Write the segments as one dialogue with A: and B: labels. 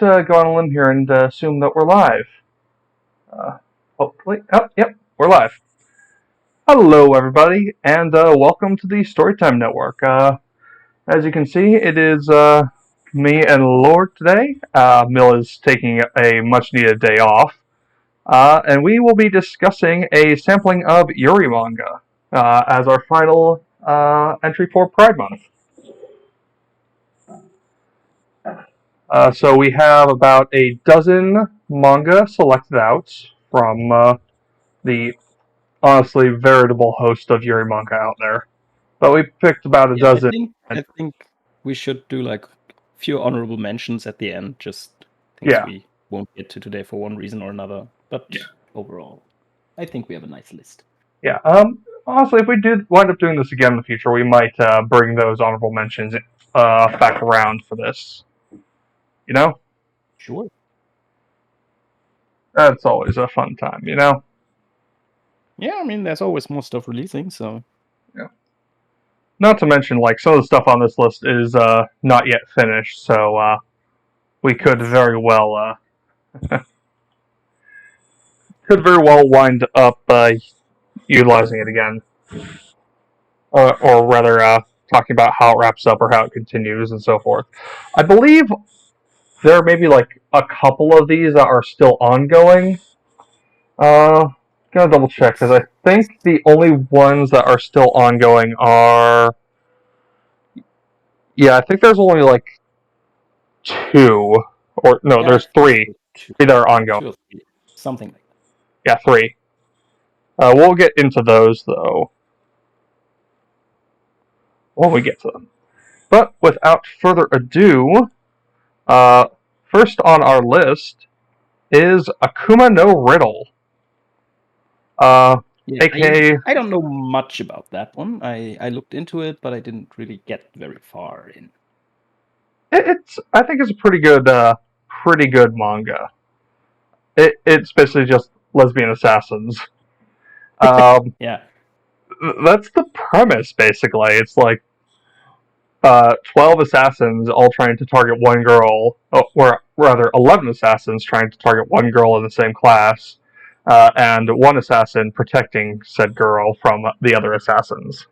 A: go on a limb here and assume that we're live. Hopefully. Oh, yep, we're live. Hello, everybody, and welcome to the Storytime Network. As you can see, it is me and Lord today. Mill is taking a much-needed day off, and we will be discussing a sampling of Yuri Manga as our final entry for Pride Month. So we have about a dozen manga selected out from the honestly veritable host of Yuri Manga out there. But we picked about a dozen.
B: I think we should do like a few honorable mentions at the end, just things we won't get to today for one reason or another. But overall, I think we have a nice list.
A: Yeah. Honestly, if we do wind up doing this again in the future, we might bring those honorable mentions back around for this. You know?
B: Sure.
A: That's always a fun time, you know?
B: Yeah, I mean, there's always more stuff releasing, so...
A: Yeah. Not to mention, like, some of the stuff on this list is not yet finished, so we could very well wind up utilizing it again. Or rather, talking about how it wraps up or how it continues and so forth. I believe there are maybe like a couple of these that are still ongoing. Gonna double check because I think the only ones that are still ongoing are. Yeah, I think there's only like two, or no, there's three. Three that are ongoing.
B: Something like that.
A: Yeah, three. We'll get into those though when we get to them. But without further ado, first on our list is Akuma no Riddle. AKA...
B: I don't know much about that one. I looked into it, but I didn't really get very far in.
A: I think it's a pretty good manga. It's basically just lesbian assassins.
B: Yeah.
A: That's the premise, basically. It's like 12 assassins all trying to target one girl, or rather 11 assassins trying to target one girl in the same class, and one assassin protecting said girl from the other assassins.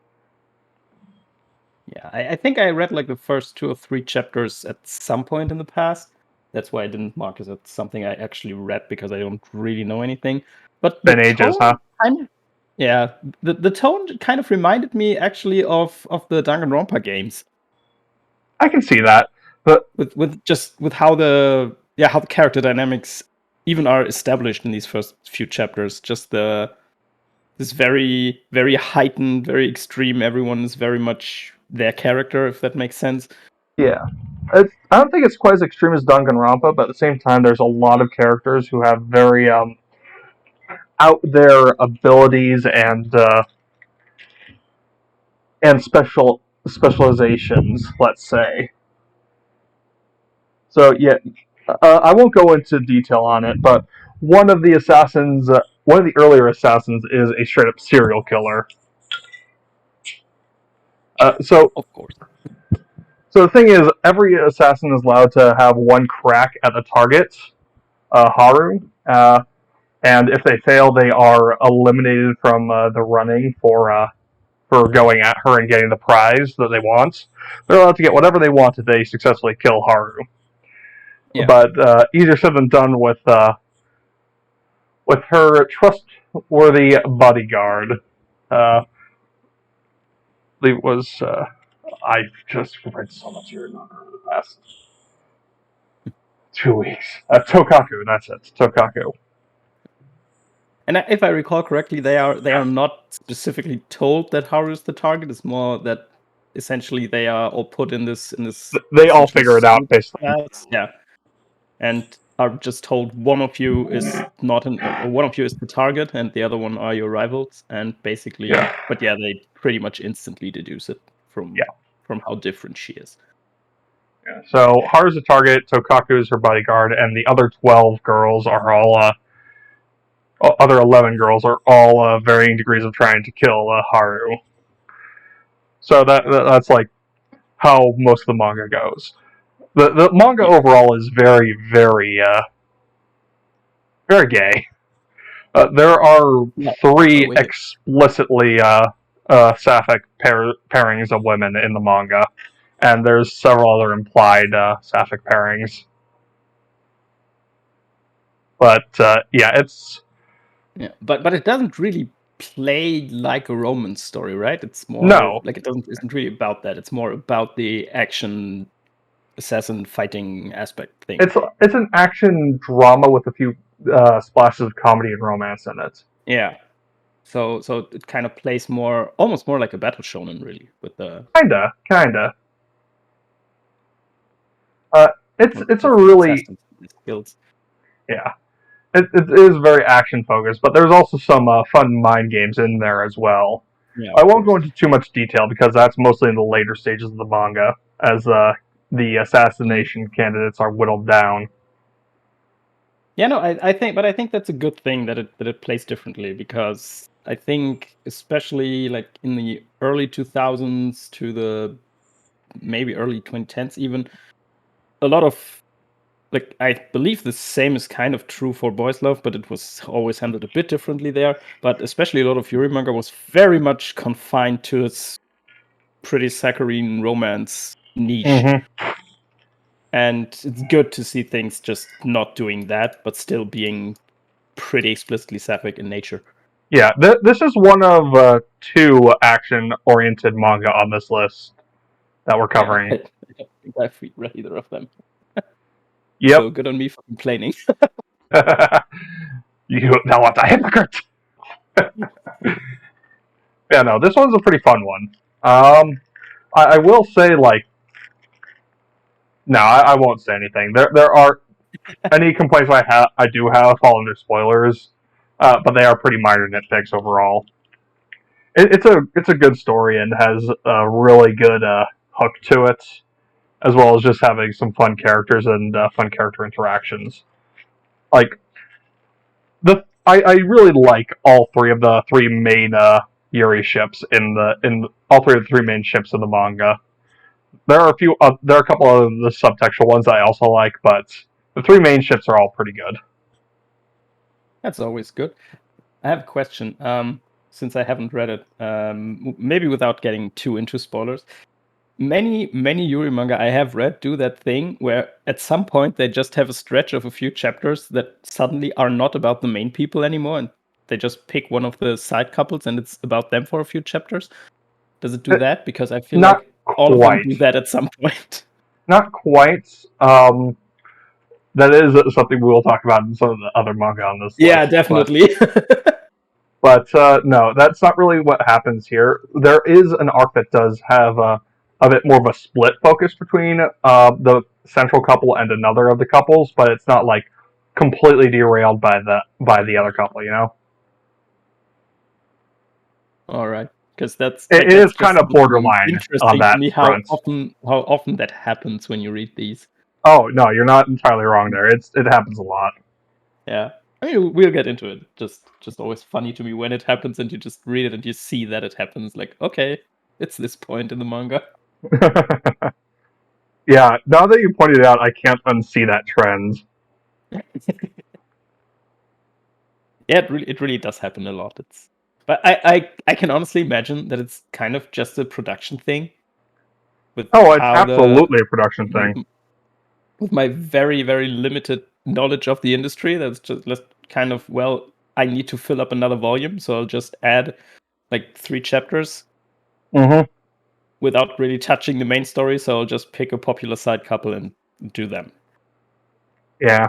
B: Yeah, I think I read like the first 2 or 3 chapters at some point in the past. That's why I didn't mark it as something I actually read, because I don't really know anything. But
A: been ages, huh?
B: Yeah, the tone kind of reminded me actually of the Danganronpa games.
A: I can see that, but
B: with how the character dynamics even are established in these first few chapters. Just this very, very heightened, very extreme. Everyone is very much their character, if that makes sense.
A: Yeah. I don't think it's quite as extreme as Danganronpa, but at the same time, there's a lot of characters who have very out there abilities and specializations, let's say. So yeah, I won't go into detail on it, but one of the earlier assassins, is a straight up serial killer. So
B: of course.
A: So the thing is, every assassin is allowed to have one crack at the target, Haru, and if they fail, they are eliminated from the running for going at her and getting the prize that they want. They're allowed to get whatever they want if they successfully kill Haru. Yeah. But easier said than done with her trustworthy bodyguard. It was. I've just read so much Yuri Manga over the past 2 weeks. Tokaku, that's it. Tokaku.
B: And if I recall correctly, they are not specifically told that Haru is the target. It's more that essentially they are all put in this.
A: They all figure it out, basically.
B: Yeah, and are just told one of you is one of you is the target, and the other one are your rivals. And basically, but yeah, they pretty much instantly deduce it from how different she is.
A: Yeah. So Haru's the target, Tokaku is her bodyguard, and the other 12 girls are all other 11 girls are all varying degrees of trying to kill Haru. So that's like how most of the manga goes. The manga overall is very, very, very gay. There are
B: Yeah.
A: three
B: Wicked.
A: explicitly sapphic pairings of women in the manga, and there's several other implied sapphic pairings. But yeah, it's
B: Yeah, but it doesn't really play like a romance story, right? It's more
A: no,
B: like isn't really about that. It's more about the action assassin fighting aspect thing.
A: it's an action drama with a few splashes of comedy and romance in it.
B: Yeah. So it kind of plays almost more like a battle shonen, really, with the
A: Kinda. It's a
B: with
A: really
B: assassins skills.
A: yeah. It is very action focused, but there's also some fun mind games in there as well.
B: Yeah,
A: I
B: of
A: won't go
B: course.
A: into too much detail because that's mostly in the later stages of the manga, as the assassination candidates are whittled down.
B: Yeah, no, I think that's a good thing that it plays differently, because I think especially like in the early 2000s to the maybe early 2010s even, a lot of, like, I believe the same is kind of true for Boys Love, but it was always handled a bit differently there. But especially a lot of Yuri manga was very much confined to its pretty saccharine romance niche.
A: Mm-hmm.
B: And it's good to see things just not doing that, but still being pretty explicitly sapphic in nature.
A: Yeah, this is one of two action-oriented manga on this list that we're
B: Yeah,
A: covering.
B: I don't think I've read either of them.
A: Yep.
B: So good on me for complaining.
A: You thou art a hypocrite. Yeah, no, this one's a pretty fun one. I will say, like, no, I won't say anything. There are any complaints I do have fall under spoilers, but they are pretty minor nitpicks overall. It's a good story and has a really good hook to it, as well as just having some fun characters and fun character interactions. Like I really like all three of the three main Yuri ships in all three of the three main ships in the manga. There are a few. There are a couple of the subtextual ones that I also like, but the three main ships are all pretty good.
B: That's always good. I have a question. Since I haven't read it, maybe without getting too into spoilers. Many Yuri manga I have read do that thing where at some point they just have a stretch of a few chapters that suddenly are not about the main people anymore, and they just pick one of the side couples and it's about them for a few chapters. Does it do that? Because I feel
A: Not
B: like all of them
A: quite.
B: do that at some point.
A: Not quite. That is something we will talk about in some of the other manga on this
B: Yeah,
A: list.
B: definitely.
A: But no, that's not really what happens here. There is an arc that does have a bit more of a split focus between the central couple and another of the couples, but it's not like completely derailed by the other couple. You know,
B: All right, because
A: it is
B: that's
A: kind
B: just
A: of borderline on
B: interesting to
A: that
B: me
A: front.
B: how often that happens when you read these.
A: Oh no, you're not entirely wrong there. It happens a lot.
B: Yeah. I mean, we'll get into it. Just always funny to me when it happens and you just read it and you see that it happens. Like, okay, it's this point in the manga.
A: Yeah, now that you pointed it out, I can't unsee that trend.
B: Yeah, it really does happen a lot. But I can honestly imagine that it's kind of just a production thing with
A: Oh, it's
B: how
A: absolutely a production thing.
B: with my very, very limited knowledge of the industry. That's just kind of, well, I need to fill up another volume, so I'll just add like 3 chapters
A: Mm-hmm.
B: without really touching the main story, so I'll just pick a popular side couple and do them.
A: Yeah.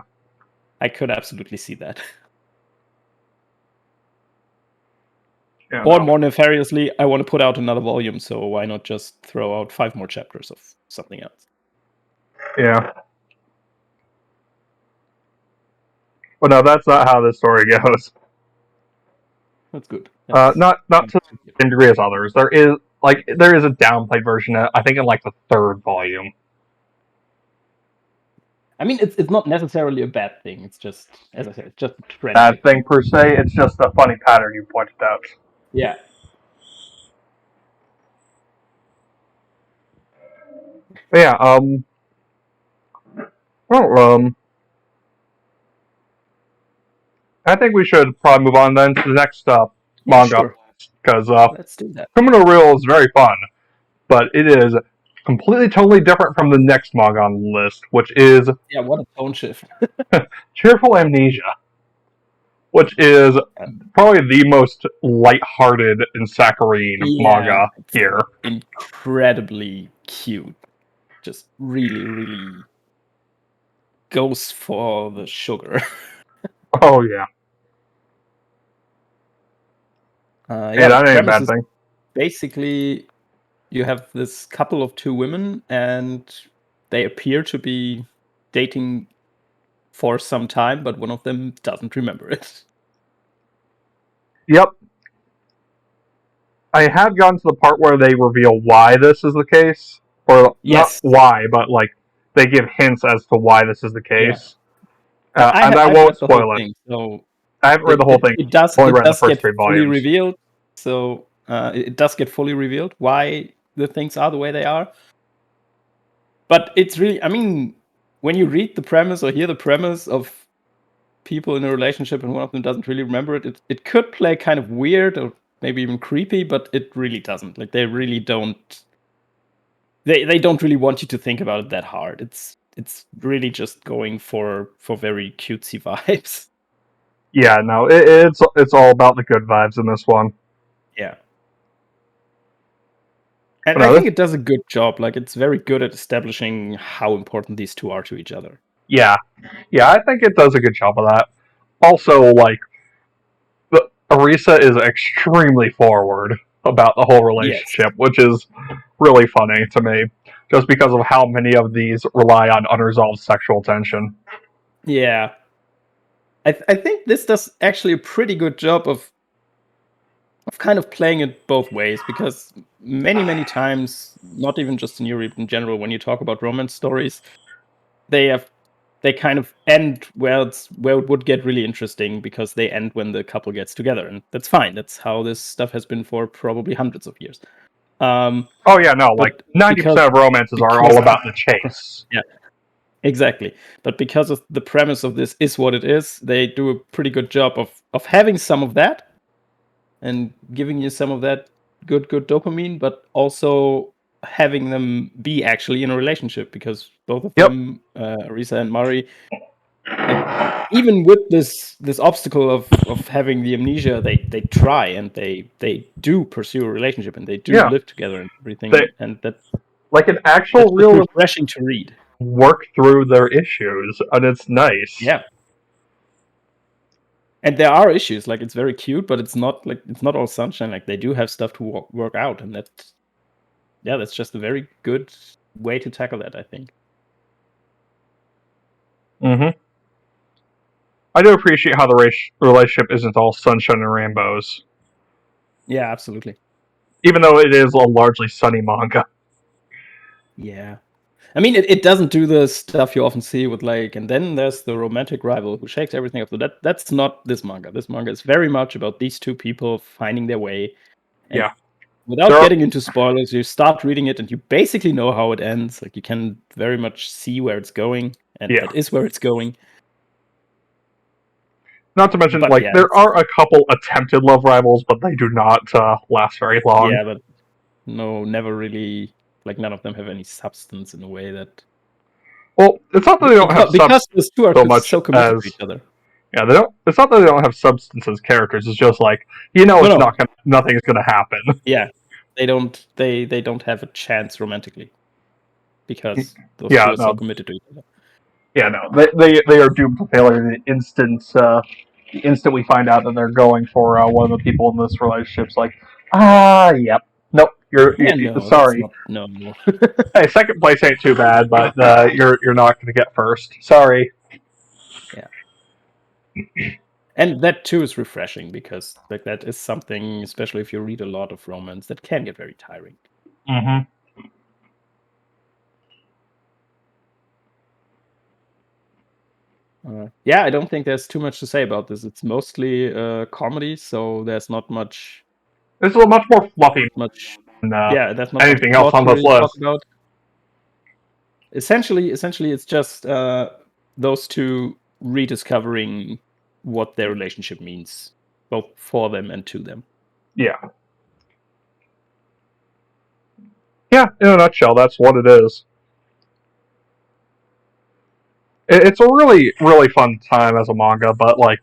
B: I could absolutely see that.
A: Yeah,
B: Or
A: no.
B: more nefariously, I want to put out another volume, so why not just throw out 5 more chapters of something else?
A: Yeah. But no, that's not how this story goes.
B: That's good.
A: Not to the same degree as others. There is a downplayed version. I think in like the third volume.
B: I mean, it's not necessarily a bad thing. It's just, as I said, it's just a trend.
A: Bad thing per se. It's just a funny pattern you pointed out.
B: Yeah.
A: But yeah. Well, I think we should probably move on then to the next manga,
B: Sure.
A: because
B: Let's do that.
A: Criminal Real is very fun, but it is completely, totally different from the next manga on the list, which is
B: Yeah, what a tone shift.
A: Cheerful Amnesia, which is probably the most lighthearted and saccharine manga here.
B: Incredibly cute. Just really, really goes for the sugar.
A: Oh yeah.
B: Yeah,
A: that
B: the
A: ain't a
B: premise
A: bad
B: is
A: thing.
B: basically you have this couple of two women, and they appear to be dating for some time, but one of them doesn't remember it.
A: Yep. I have gotten to the part where they reveal why this is the case, or
B: Yes.
A: not why, but like they give hints as to why this is the case. And I won't spoil it.
B: Thing, so
A: I haven't read the whole thing.
B: It does.
A: I've only
B: It
A: read the
B: does
A: first
B: get
A: 3
B: fully
A: volumes.
B: revealed. So it does get fully revealed why the things are the way they are. But it's really, I mean, when you read the premise or hear the premise of people in a relationship and one of them doesn't really remember it, it could play kind of weird or maybe even creepy, but it really doesn't. Like they really don't. They don't really want you to think about it that hard. It's really just going for very cutesy vibes.
A: Yeah, no, it's all about the good vibes in this one.
B: Yeah. And I think it does a good job. Like, it's very good at establishing how important these two are to each other.
A: Yeah, I think it does a good job of that. Also, like, Arisa is extremely forward about the whole relationship, which is really funny to me, just because of how many of these rely on unresolved sexual tension.
B: Yeah. I think this does actually a pretty good job of kind of playing it both ways, because many times, not even just in Europe in general, when you talk about romance stories, they kind of end where it would get really interesting, because they end when the couple gets together, and that's fine. That's how this stuff has been for probably hundreds of years.
A: Oh yeah, no, like 90% of romances are all about the chase.
B: Yeah, exactly. But because of the premise of this is what it is, they do a pretty good job of having some of that and giving you some of that good dopamine, but also having them be actually in a relationship, because both of them, Arisa and Mari, like, even with this obstacle of having the amnesia, they try and they do pursue a relationship, and they do live together and everything, and that,
A: like, an actual real
B: refreshing to read.
A: Work through their issues, and it's nice.
B: Yeah. And there are issues, like, it's very cute, but it's not all sunshine. Like, they do have stuff to work out, and that's just a very good way to tackle that, I think.
A: Mm-hmm. I do appreciate how the relationship isn't all sunshine and rainbows.
B: Yeah, absolutely.
A: Even though it is a largely sunny manga.
B: Yeah. I mean, it doesn't do the stuff you often see with, like, and then there's the romantic rival who shakes everything up. So that's not this manga. This manga is very much about these two people finding their way. And without getting into spoilers, you start reading it and you basically know how it ends. Like, you can very much see where it's going, and that is where it's going.
A: Not to mention, like, there are a couple attempted love rivals, but they do not last very long.
B: Yeah, but no, never really. Like, none of them have any substance in a way that.
A: Well, it's not that they don't have substance,
B: because those two are so committed to each other.
A: Yeah, they don't. It's not that they don't have substance as characters. It's just like, nothing's gonna happen.
B: Yeah, they don't. They don't have a chance romantically, because those two are so committed to each other.
A: Yeah, no, they are doomed to failure the instant we find out that they're going for one of the people in this relationship's like, yep, nope, you're sorry.
B: No.
A: Hey, second place ain't too bad, but you're not going to get first. Sorry.
B: Yeah. And that too is refreshing, because like that is something, especially if you read a lot of romance, that can get very tiring.
A: Mm-hmm.
B: Yeah, I don't think there's too much to say about this. It's mostly comedy, so there's not much.
A: It's a much more fluffy.
B: Much.
A: Than,
B: that's not
A: anything else on this list.
B: Essentially, it's just those two rediscovering what their relationship means, both for them and to them.
A: Yeah. Yeah, in a nutshell, that's what it is. It's a really, really fun time as a manga, but like,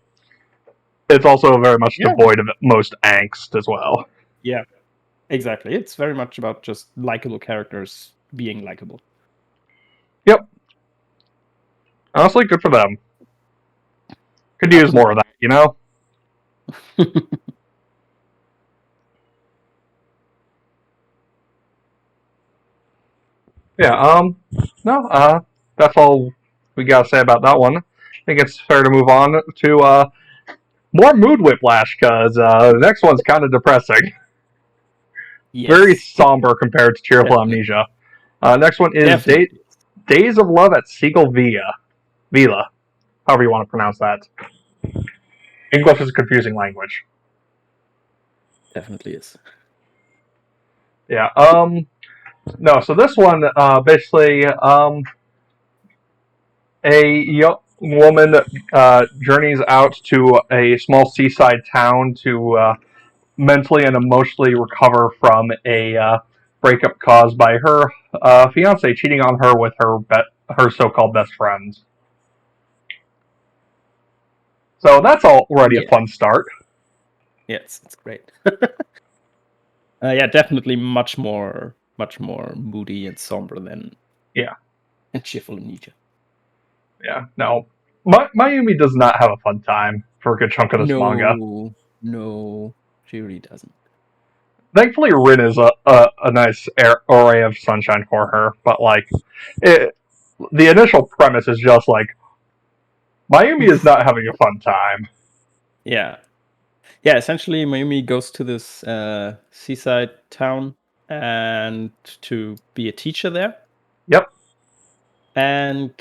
A: it's also very much
B: Yeah.
A: devoid of most angst as well.
B: Yeah, exactly. It's very much about just likable characters being likable.
A: Yep. Honestly, good for them. Could use more of that, you know? Yeah, no, that's all we gotta say about that one. I think it's fair to move on to more mood whiplash, because the next one's kind of depressing.
B: Yes.
A: Very somber compared to Cheerful
B: Definitely.
A: Amnesia. Next one is
B: Definitely.
A: Days of Love at Seagull Villa, however you want to pronounce that. English is a confusing language.
B: Definitely is.
A: Yeah, no, so this one, basically, a young woman journeys out to a small seaside town to mentally and emotionally recover from a breakup caused by her fiance cheating on her with her so-called best friends. So that's already a fun start.
B: Yes, it's great. Yeah, definitely much more moody and somber than Cheerful Amnesia.
A: Yeah, no. Mayumi does not have a fun time for a good chunk of this manga.
B: No, she really doesn't.
A: Thankfully, Rin is a nice array of sunshine for her, but like, the initial premise is just like, Mayumi is not having a fun time.
B: Yeah. Essentially, Mayumi goes to this seaside town and to be a teacher there.
A: Yep.
B: And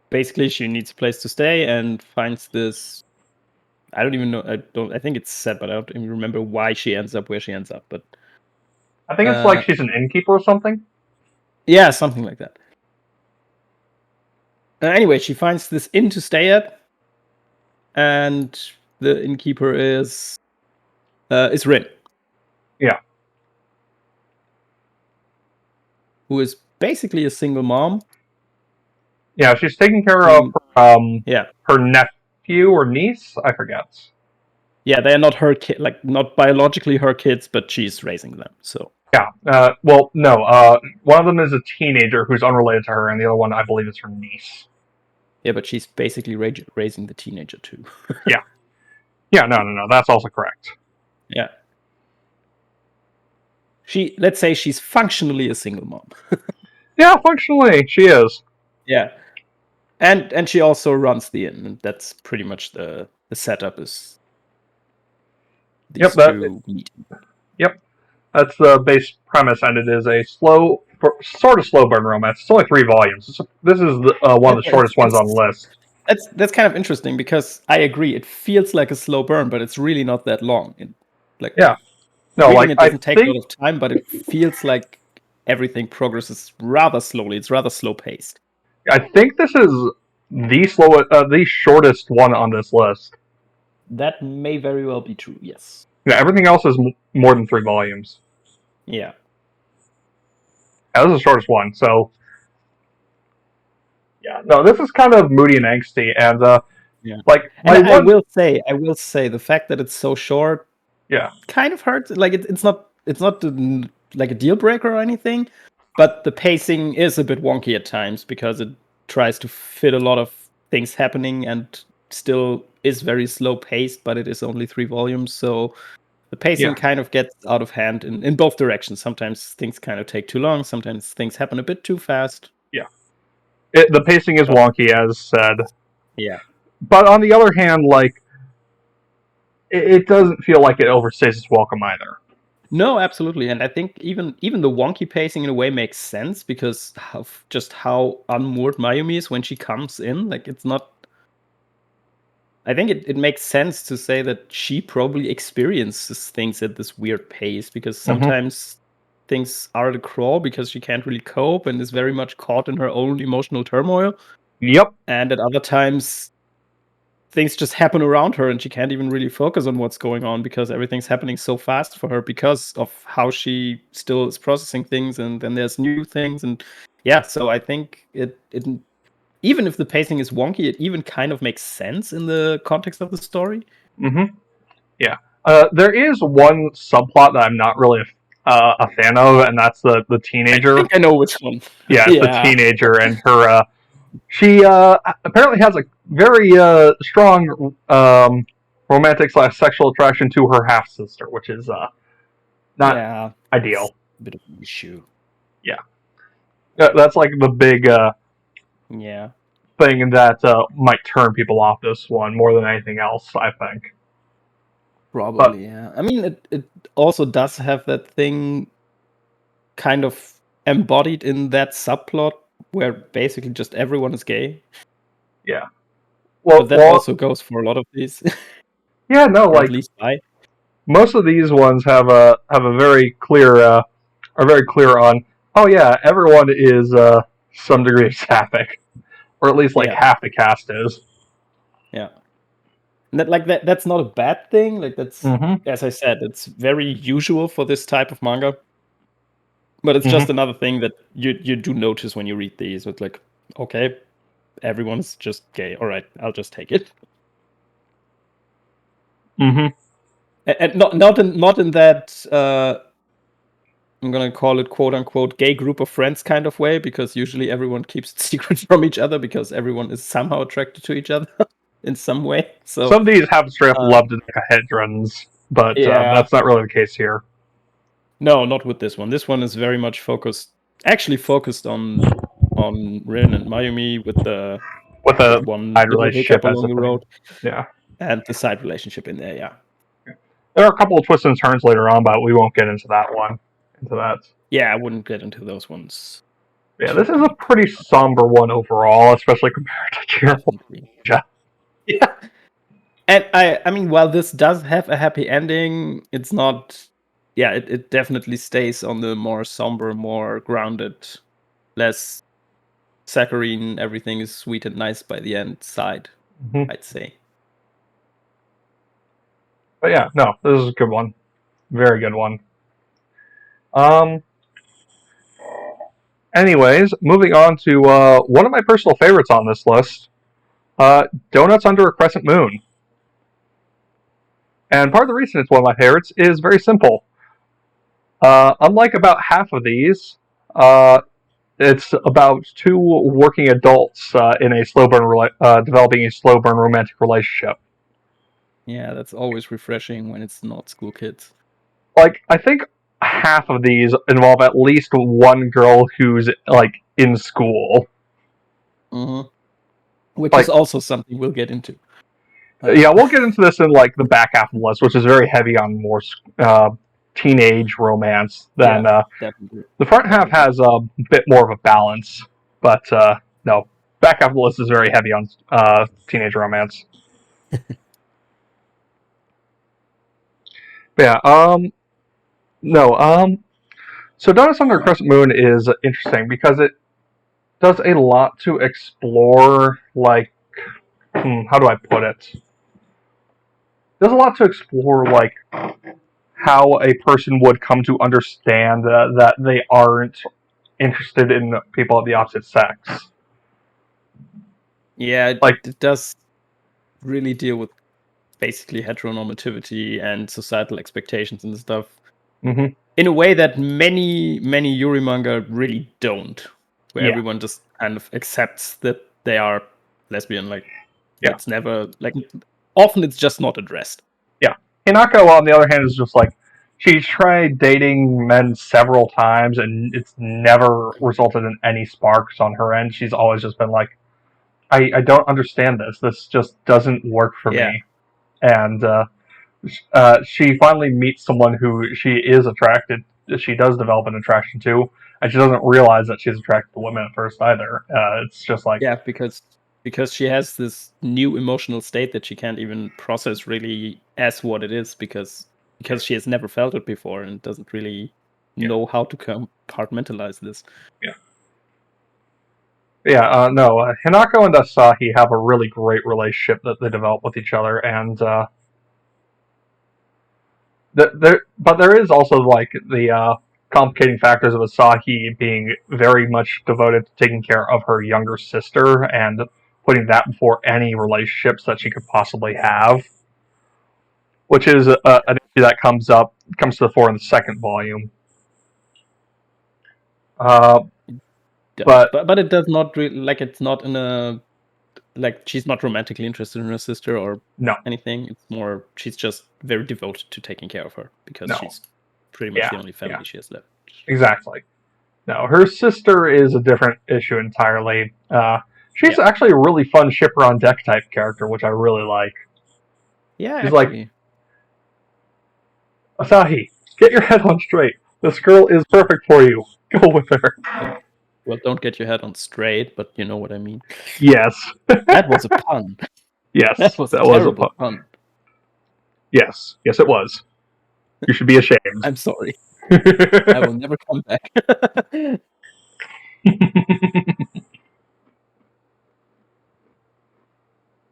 B: basically, she needs a place to stay and finds this. I don't even know. I think it's said, but I don't even remember why she ends up where she ends up. But
A: I think it's like she's an innkeeper or something.
B: Yeah, something like that. Anyway, she finds this inn to stay at, and the innkeeper is Rin.
A: Yeah.
B: Who is basically a single mom.
A: Yeah, she's taking care of her nephew or niece. I forget.
B: Yeah, they are not her kid, like not biologically her kids, but she's raising them. So
A: yeah, well, no. One of them is a teenager who's unrelated to her, and the other one, I believe, is her niece.
B: Yeah, but she's basically raising the teenager too.
A: Yeah. Yeah, no. That's also correct.
B: Yeah. Let's say she's functionally a single mom.
A: Yeah, functionally, she is.
B: Yeah. And she also runs the inn, and that's pretty much the setup is these two meeting.
A: Yep. That's the base premise, and it is a sort of slow burn romance. It's only 3 volumes. This is one of the shortest ones on the list.
B: That's kind of interesting because I agree. It feels like a slow burn, but it's really not that long. It doesn't take a lot of time, but it feels like everything progresses rather slowly. It's rather slow paced.
A: I think this is the shortest one on this list.
B: That may very well be true. Yes.
A: Yeah, everything else is more than 3 volumes.
B: Yeah.
A: This is the shortest one. So, yeah, no, this is kind of moody and angsty, and like
B: I will say the fact that it's so short, kind of hurts. Like it's not like a deal breaker or anything, but the pacing is a bit wonky at times because it tries to fit a lot of things happening and still is very slow paced, but it is only 3 volumes, so the pacing kind of gets out of hand in both directions. Sometimes things kind of take too long, sometimes things happen a bit too fast.
A: Yeah. The pacing is wonky, as said.
B: Yeah.
A: But on the other hand, like, it doesn't feel like it overstays its welcome either.
B: No, absolutely, and I think even the wonky pacing in a way makes sense because how unmoored Mayumi is when she comes in. Like it's not. I think it makes sense to say that she probably experiences things at this weird pace because sometimes things are at a crawl because she can't really cope and is very much caught in her own emotional turmoil.
A: Yep.
B: And at other times, things just happen around her and she can't even really focus on what's going on because everything's happening so fast for her because of how she still is processing things, and then there's new things. And yeah, so I think it even if the pacing is wonky, it even kind of makes sense in the context of the story.
A: Yeah. There is one subplot that I'm not really a fan of, and that's the teenager.
B: I think I know which one.
A: Yeah, it's the teenager and her. She apparently has a very strong romantic / sexual attraction to her half sister, which is not ideal.
B: A bit of an issue.
A: Yeah, that's like the big thing that might turn people off this one more than anything else, I think.
B: Probably, yeah. I mean, it also does have that thing kind of embodied in that subplot where basically just everyone is gay.
A: Yeah.
B: But that also goes for a lot of these.
A: Yeah, no,
B: or
A: like
B: at least
A: most of these ones have a very clear are very clear on. Oh yeah, everyone is some degree of sapphic, or at least like half the cast is.
B: Yeah. That's not a bad thing. Like that's as I said, it's very usual for this type of manga. But it's just another thing that you do notice when you read these. It's like, okay, everyone's just gay. All right, I'll just take it. And not in that I'm gonna call it quote unquote gay group of friends kind of way, because usually everyone keeps it secret from each other because everyone is somehow attracted to each other in some way. So
A: some of these have straight up love to headruns, but that's not really the case here.
B: No, not with this one. This one is very much focused on Rin and Mayumi with the one little hiccup along the road.
A: Yeah.
B: And the side relationship in there, yeah.
A: There are a couple of twists and turns later on, but we won't get into that one.
B: Yeah, I wouldn't get into those ones.
A: Yeah, this is a pretty somber one overall, especially compared to Cheerful Amnesia.
B: Yeah. And I mean, while this does have a happy ending, it's not. Yeah, it definitely stays on the more somber, more grounded, less saccharine, everything is sweet and nice by the end side, I'd say.
A: But yeah, no, this is a good one. Very good one. Anyways, moving on to one of my personal favorites on this list, Doughnuts Under a Crescent Moon. And part of the reason it's one of my favorites is very simple. Unlike about half of these, it's about two working adults in a slow burn, developing a slow burn romantic relationship.
B: Yeah, that's always refreshing when it's not school kids.
A: Like, I think half of these involve at least one girl who's like in school.
B: Which is also something we'll get into.
A: Yeah, we'll get into this in like the back half of the list, which is very heavy on more teenage romance than the front half has a bit more of a balance. But no, back half of the list is very heavy on teenage romance. Yeah. So Doughnuts Under a Crescent Moon is interesting because it does a lot to explore, like, how do I put it? There's a lot to explore, like, how a person would come to understand that they aren't interested in people of the opposite sex.
B: Yeah, it does really deal with basically heteronormativity and societal expectations and stuff in a way that many Yuri manga really don't, where everyone just kind of accepts that they are lesbian. Like, it's never, like, often it's just not addressed.
A: Yeah. Hinako, on the other hand, is just like, she's tried dating men several times and it's never resulted in any sparks on her end. She's always just been like, I don't understand this. This just doesn't work for me. And she finally meets someone who she is attracted. She does develop an attraction to, and she doesn't realize that she's attracted to women at first either. It's just like
B: because she has this new emotional state that she can't even process really as what it is because she has never felt it before and doesn't really know how to compartmentalize this.
A: Hinako and Asahi have a really great relationship that they develop with each other, and but there is also like the complicating factors of Asahi being very much devoted to taking care of her younger sister and putting that before any relationships that she could possibly have, which is an issue that comes to the fore in the second volume.
B: But it does not really, like, it's not in a, like, she's not romantically interested in her sister or anything. It's more she's just very devoted to taking care of her because she's pretty much the only family she has left.
A: Exactly. No, her sister is a different issue entirely. She's actually a really fun shipper on deck type character, which I really like.
B: Yeah,
A: she's
B: actually.
A: like, Asahi, get your head on straight. This girl is perfect for you. Go with her.
B: Well, don't get your head on straight, but you know what I mean.
A: Yes.
B: That was a pun.
A: Yes,
B: that was a terrible pun.
A: Yes, it was. You should be ashamed.
B: I'm sorry. I will never come back.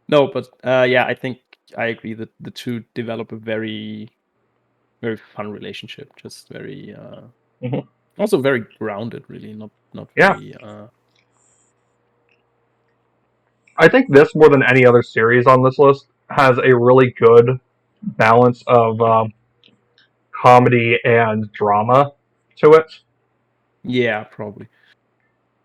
B: No, but I think I agree that the two develop a very, very fun relationship. Just very, also very grounded. Really, not very.
A: I think this, more than any other series on this list, has a really good balance of comedy and drama to it.
B: Yeah, probably.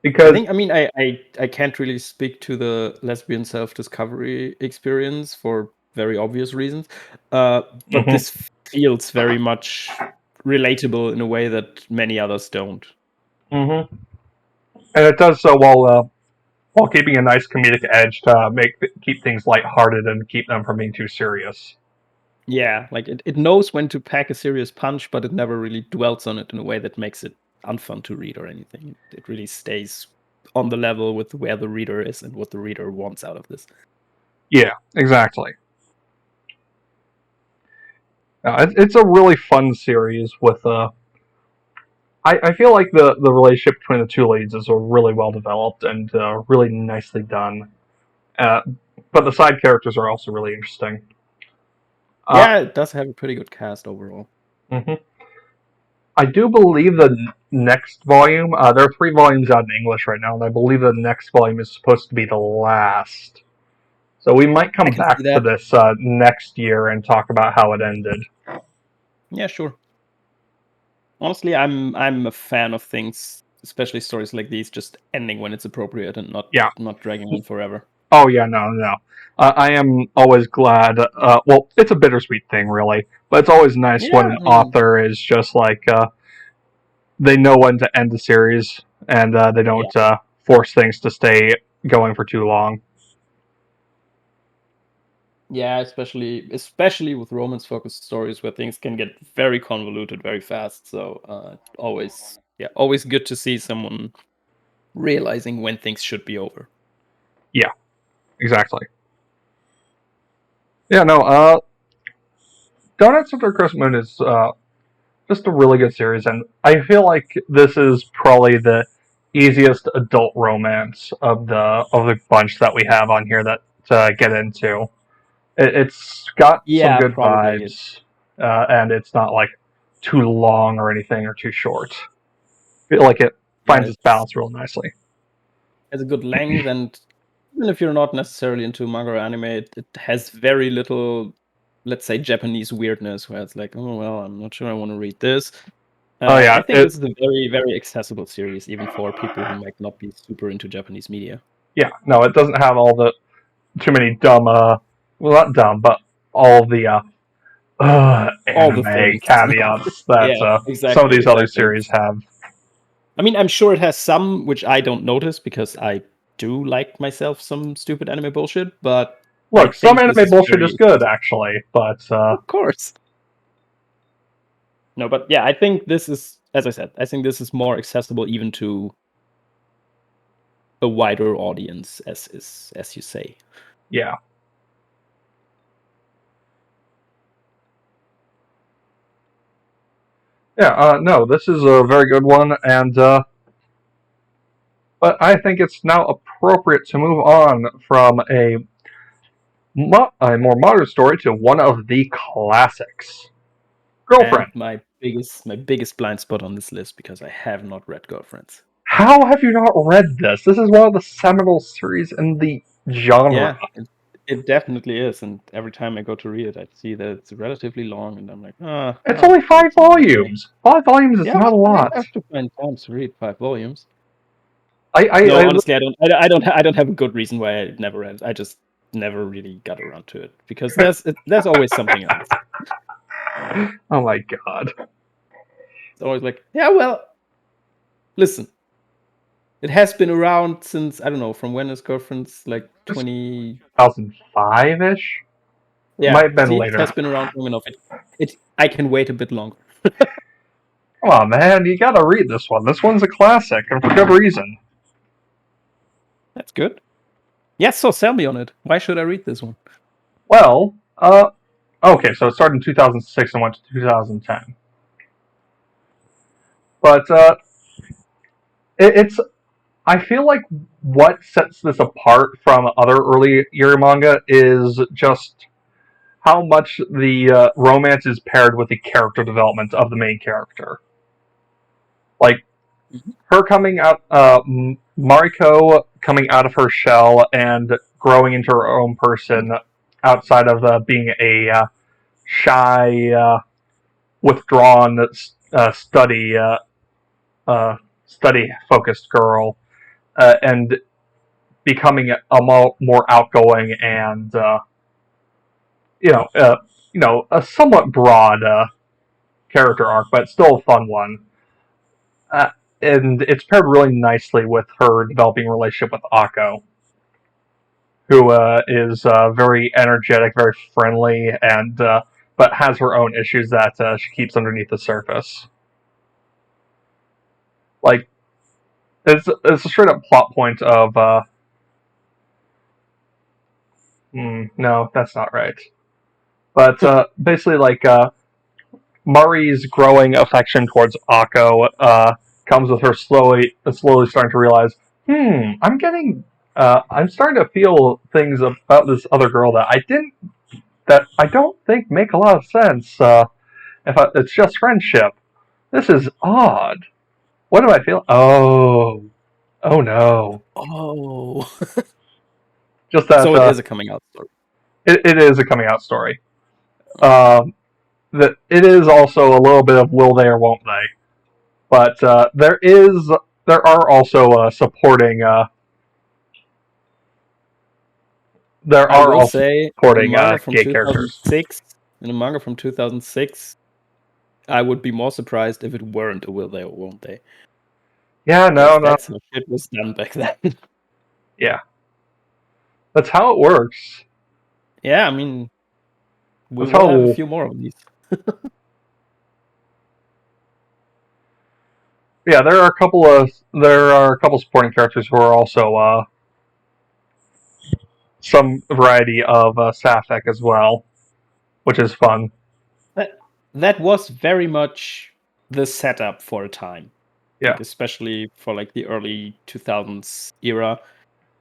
A: Because
B: I can't really speak to the lesbian self-discovery experience for very obvious reasons, but this feels very much relatable in a way that many others don't.
A: And it does so while keeping a nice comedic edge to keep things lighthearted and keep them from being too serious.
B: Yeah, like it knows when to pack a serious punch, but it never really dwells on it in a way that makes it unfun to read or anything. It really stays on the level with where the reader is and what the reader wants out of this.
A: Yeah, exactly. It's a really fun series with I feel like the relationship between the two leads is really well developed and really nicely done. But the side characters are also really interesting.
B: Yeah, it does have a pretty good cast overall.
A: I do believe the next volume, there are 3 volumes out in English right now, and I believe the next volume is supposed to be the last. So we might come back to this next year and talk about how it ended.
B: Yeah, sure. Honestly, I'm a fan of things, especially stories like these, just ending when it's appropriate and not dragging on forever.
A: Oh yeah, no. I am always glad. Well, it's a bittersweet thing, really, but it's always nice when an author is just like they know when to end the series and they don't force things to stay going for too long.
B: Yeah, especially with romance-focused stories where things can get very convoluted very fast. So always good to see someone realizing when things should be over.
A: Yeah, exactly. Yeah, no. Doughnuts After Crescent is just a really good series, and I feel like this is probably the easiest adult romance of the bunch that we have on here that to get into. It's got some good vibes, and it's not like too long or anything or too short. I feel like it finds its balance real nicely.
B: It has a good length, and even if you're not necessarily into manga or anime, it has very little, let's say, Japanese weirdness, where it's like, oh well, I'm not sure I want to read this. I think this is a very, very accessible series, even for people who might not be super into Japanese media.
A: Yeah, no, it doesn't have all the too many dumb, well, not dumb, but all the anime caveats that some of these other series have.
B: I mean, I'm sure it has some which I don't notice because I do like myself some stupid anime bullshit, but
A: look, some anime bullshit is good, actually, but
B: of course. No, but yeah, I think this is, as I said, I think this is more accessible even to a wider audience, as you say.
A: Yeah. Yeah, no, this is a very good one, and but I think it's now appropriate to move on from a more modern story to one of the classics,
B: And
A: Girlfriend.
B: my biggest blind spot on this list because I have not read Girlfriends.
A: How have you not read this? This is one of the seminal series in the genre.
B: Yeah, it definitely is. And every time I go to read it, I see that it's relatively long, and I'm like,
A: It's
B: I'll
A: only
B: read it
A: five
B: some other day.
A: volumes. 5 volumes is
B: Yeah,
A: not a
B: I
A: lot.
B: have to find time to read 5 volumes.
A: I,
B: No,
A: I,
B: honestly, I don't have a good reason why I never read it. I just never really got around to it because there's always something else.
A: oh my god.
B: It's always like, yeah, well, listen, it has been around since I don't know from when is Girlfriends like 20.
A: 2005 ish? Might
B: Yeah,
A: have been
B: see, it has
A: later.
B: been around long enough. It I can wait a bit longer.
A: Come on, man, you gotta read this one. This one's a classic, and for good reason.
B: That's good. Yes, so sell me on it. Why should I read this one?
A: Well, okay, so it started in 2006 and went to 2010. But it's I feel like what sets this apart from other early Yuri manga is just how much the romance is paired with the character development of the main character. Like
B: Mhm.
A: her coming out, Mariko coming out of her shell and growing into her own person outside of being a shy, withdrawn, study study focused girl, and becoming a more outgoing and you know a somewhat broad character arc, but still a fun one. Uh, and it's paired really nicely with her developing a relationship with Akko, who is very energetic, very friendly, and but has her own issues that she keeps underneath the surface. Like it's a straight up plot point of no, that's not right. But basically, like Murray's growing affection towards Akko comes with her slowly starting to realize, I'm starting to feel things about this other girl that I don't think make a lot of sense. It's just friendship. This is odd. What do I feel? Oh no.
B: Oh,
A: Just that
B: so it is a coming out story.
A: it is a coming out story. Um, that it is also a little bit of will they or won't they, but there are also there
B: I
A: are
B: will
A: also
B: say in a
A: supporting
B: manga from
A: gay characters.
B: 2006, in a manga from 2006, I would be more surprised if it weren't a will they or won't they,
A: Yeah,
B: because
A: no,
B: that's how shit was done back then.
A: yeah, that's how it works.
B: Yeah, I mean, we
A: That's
B: will have a
A: how.
B: few more of these.
A: Yeah, there are a couple supporting characters who are also some variety of sapphic as well, which is fun.
B: That was very much the setup for a time,
A: Yeah,
B: like especially for like the early 2000s era,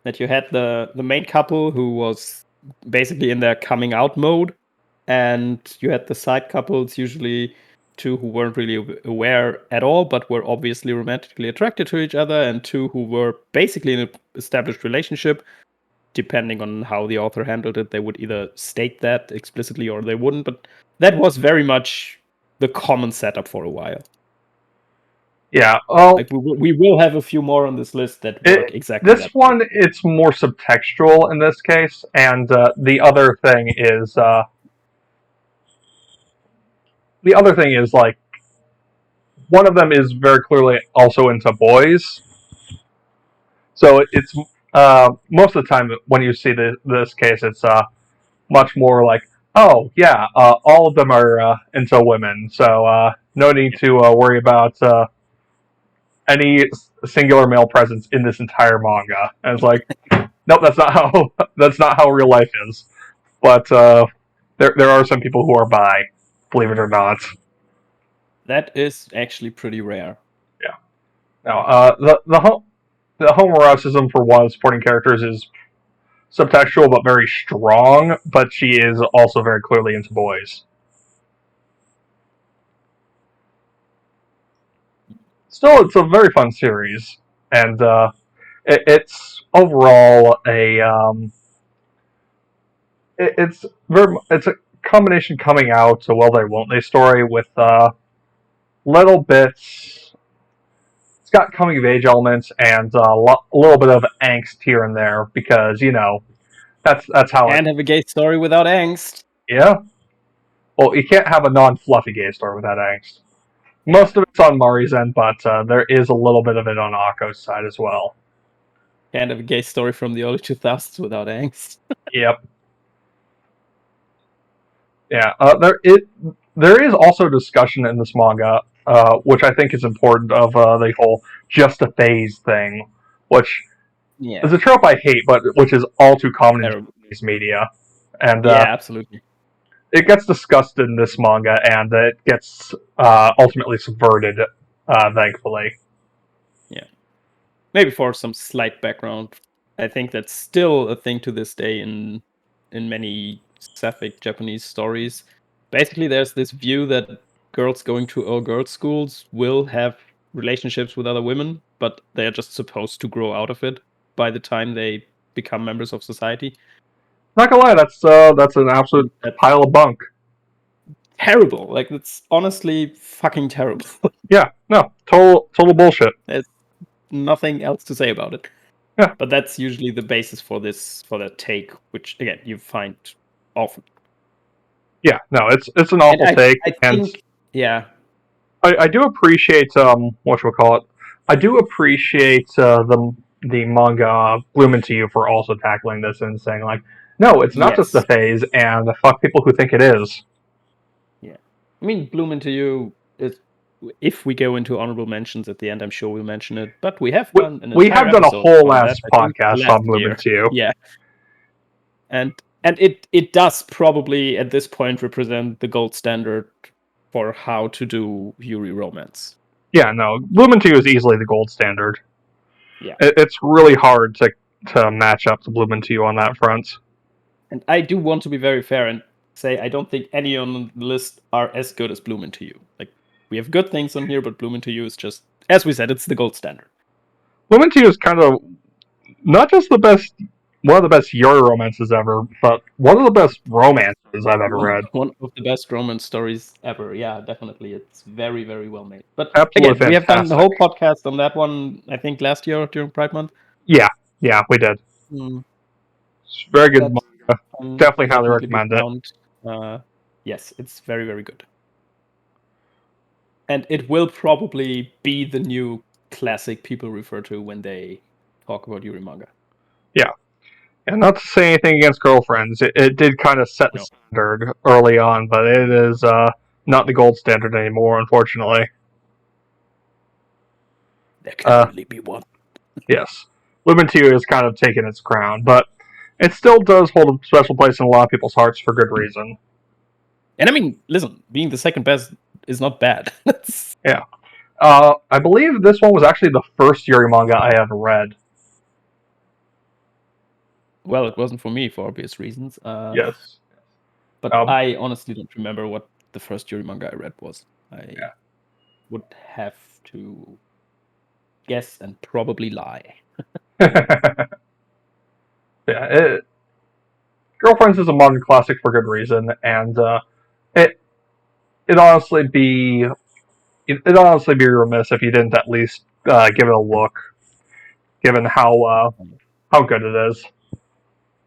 B: that you had the main couple who was basically in their coming out mode, and you had the side couples, usually two who weren't really aware at all but were obviously romantically attracted to each other, and two who were basically in an established relationship. Depending on how the author handled it, they would either state that explicitly or they wouldn't, but that was very much the common setup for a while.
A: yeah. Well,
B: Like we will have a few more on this list that work exactly
A: this
B: that way.
A: one it's more subtextual in this case, and the other thing is like one of them is very clearly also into boys. So it's most of the time when you see this case, it's much more like, oh yeah, all of them are into women, so no need to worry about any singular male presence in this entire manga. And it's like, nope, that's not how real life is. But there are some people who are bi, believe it or not.
B: That is actually pretty rare.
A: Now, the homoeroticism for one of the supporting characters is subtextual but very strong, but she is also very clearly into boys. Still, it's a very fun series, and it's overall it's a combination coming out to Will They Won't They story with little bits. It's got coming of age elements and a little bit of angst here and there because that's how
B: Can't have a gay story without angst.
A: Yeah. Well, you can't have a non-fluffy gay story without angst. Most of it's on Mari's end, but there is a little bit of it on Akko's side as well.
B: Can't have a gay story from the early 2000s without angst.
A: Yep. Yeah. There is also discussion in this manga, which I think is important, of the whole just a phase thing, which is a trope I hate, but which is all too common in Japanese media. And
B: yeah, absolutely.
A: It gets discussed in this manga, and it gets ultimately subverted, thankfully.
B: Yeah. Maybe for some slight background, I think that's still a thing to this day in many sapphic Japanese stories. Basically, there's this view that girls going to all-girls schools will have relationships with other women, but they're just supposed to grow out of it by the time they become members of society.
A: Not gonna lie, that's an absolute pile of bunk.
B: Terrible. Like, it's honestly fucking terrible.
A: Yeah, no, total bullshit.
B: There's nothing else to say about it.
A: Yeah.
B: But that's usually the basis for that take, which again you find often.
A: Yeah, no, it's an awful take, and
B: yeah,
A: I do appreciate whatchamacallit. I do appreciate the manga Bloom Into You for also tackling this and saying like, no, it's not just a phase, and fuck people who think it is.
B: Yeah, I mean, Bloom Into You is. If we go into honorable mentions at the end, I'm sure we'll mention it. But we have done
A: a whole last podcast on Bloom Into You.
B: Yeah, and it does probably at this point represent the gold standard for how to do Yuri romance.
A: Yeah, no, Bloom Into You is easily the gold standard.
B: Yeah,
A: it's really hard to match up to Bloom Into You on that front.
B: And I do want to be very fair and say I don't think any on the list are as good as Bloom Into You. Like, we have good things on here, but Bloom Into You is just, as we said, it's the gold standard.
A: Bloom Into You is kind of not just one of the best Yuri romances ever, but one of the best romances I've ever read.
B: One of the best romance stories ever. Yeah, definitely. It's very, very well made. But
A: absolutely
B: again, we have done the whole podcast on that one, I think, last year during Pride Month.
A: Yeah, we did. It's very good manga. Definitely highly recommend it.
B: Yes, it's very, very good. And it will probably be the new classic people refer to when they talk about Yuri Manga.
A: Yeah. And not to say anything against Girlfriends, it did kind of set the standard early on, but it is not the gold standard anymore, unfortunately.
B: There can only be one.
A: Yes. Bloom Into You has kind of taken its crown, but it still does hold a special place in a lot of people's hearts for good reason.
B: And I mean, listen, being the second best is not bad.
A: Yeah. I believe this one was actually the first Yuri manga I ever read.
B: Well, it wasn't for me for obvious reasons.
A: Yes.
B: But I honestly don't remember what the first Yuri manga I read was. I would have to guess and probably lie.
A: Yeah, Girlfriends is a modern classic for good reason, and it'd honestly be remiss if you didn't at least give it a look, given how good it is.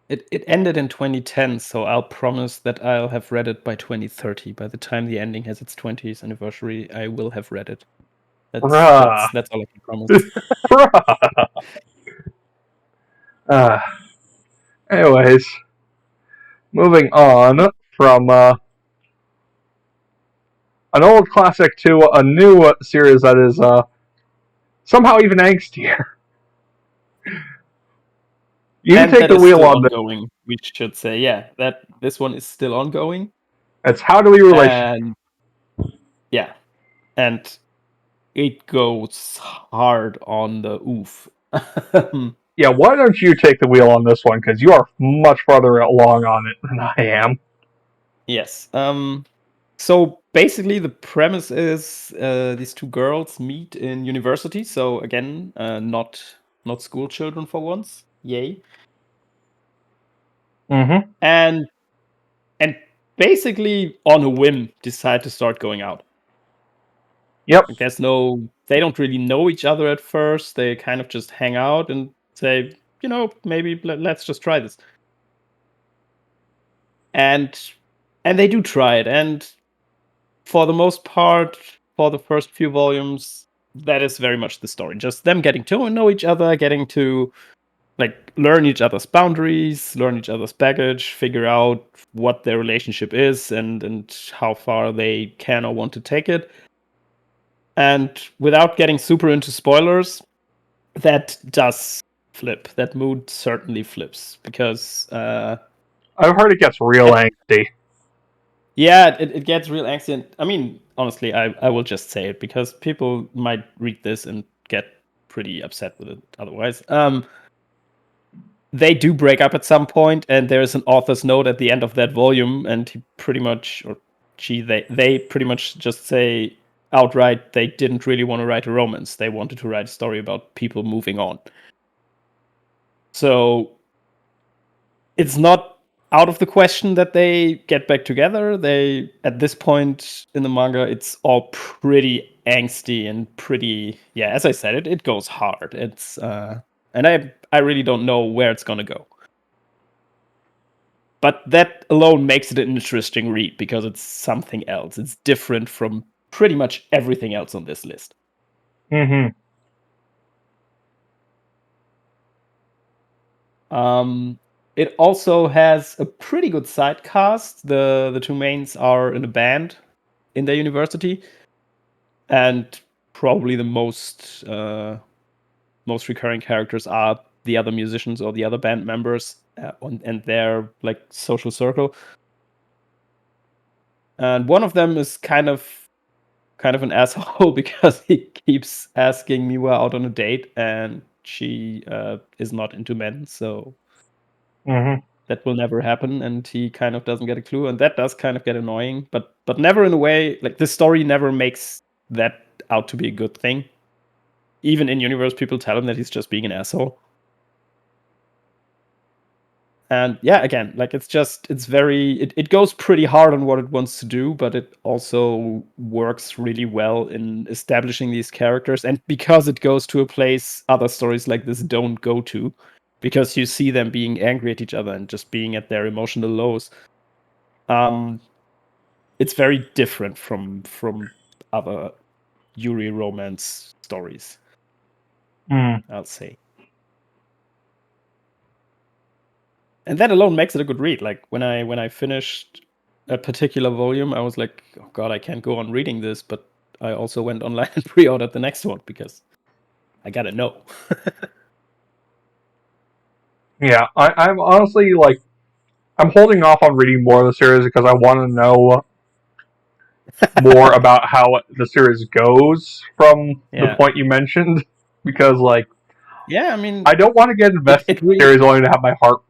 B: It ended in 2010, so I'll promise that I'll have read it by 2030. By the time the ending has its 20th anniversary, I will have read it. That's all I can
A: promise. Anyways, moving on from an old classic to a new series that is somehow even angstier. You
B: and
A: take the wheel on this.
B: We should say, that this one is still ongoing.
A: It's How Do We Relate?
B: Yeah. and it goes hard on the oof.
A: Yeah, why don't you take the wheel on this one? Because you are much farther along on it than I am.
B: Yes. So basically, the premise is these two girls meet in university. So again, not school children for once. Yay!
A: Mm-hmm.
B: And basically on a whim decide to start going out.
A: Yep.
B: I guess they don't really know each other at first. They kind of just hang out and say, maybe let's just try this. And they do try it, and for the most part, for the first few volumes, that is very much the story. Just them getting to know each other, getting to learn each other's boundaries, learn each other's baggage, figure out what their relationship is, and how far they can or want to take it. And without getting super into spoilers, that does flip. That mood certainly flips because
A: I've heard it gets real angsty.
B: yeah, it gets real angsty. And I mean, honestly, I will just say it because people might read this and get pretty upset with it otherwise. They do break up at some point, and there's an author's note at the end of that volume, and he pretty much, or she, they pretty much just say outright they didn't really want to write a romance. They wanted to write a story about people moving on. So it's not out of the question that they get back together. They, at this point in the manga, it's all pretty angsty and pretty, yeah, as I said, it goes hard. It's and I really don't know where it's gonna go. But that alone makes it an interesting read because it's something else. It's different from pretty much everything else on this list.
A: Mm-hmm.
B: It also has a pretty good side cast. The two mains are in a band in their university, and probably the most recurring characters are the other musicians or the other band members and their social circle. And one of them is kind of an asshole because he keeps asking Miwa out on a date, and she is not into men, so that will never happen. And he kind of doesn't get a clue, and that does kind of get annoying. But never in a way this story never makes that out to be a good thing. Even in universe, people tell him that he's just being an asshole. And yeah, again, it goes pretty hard on what it wants to do, but it also works really well in establishing these characters. And because it goes to a place other stories like this don't go to, because you see them being angry at each other and just being at their emotional lows. It's very different from other Yuri romance stories. I'll say. And that alone makes it a good read. Like when I finished a particular volume, I was like, oh god, I can't go on reading this, but I also went online and pre-ordered the next one because I gotta know.
A: Yeah, I'm honestly I'm holding off on reading more of the series because I want to know more about how the series goes from the point you mentioned. Because
B: yeah, I mean,
A: I don't want to get invested in the series only to have my heart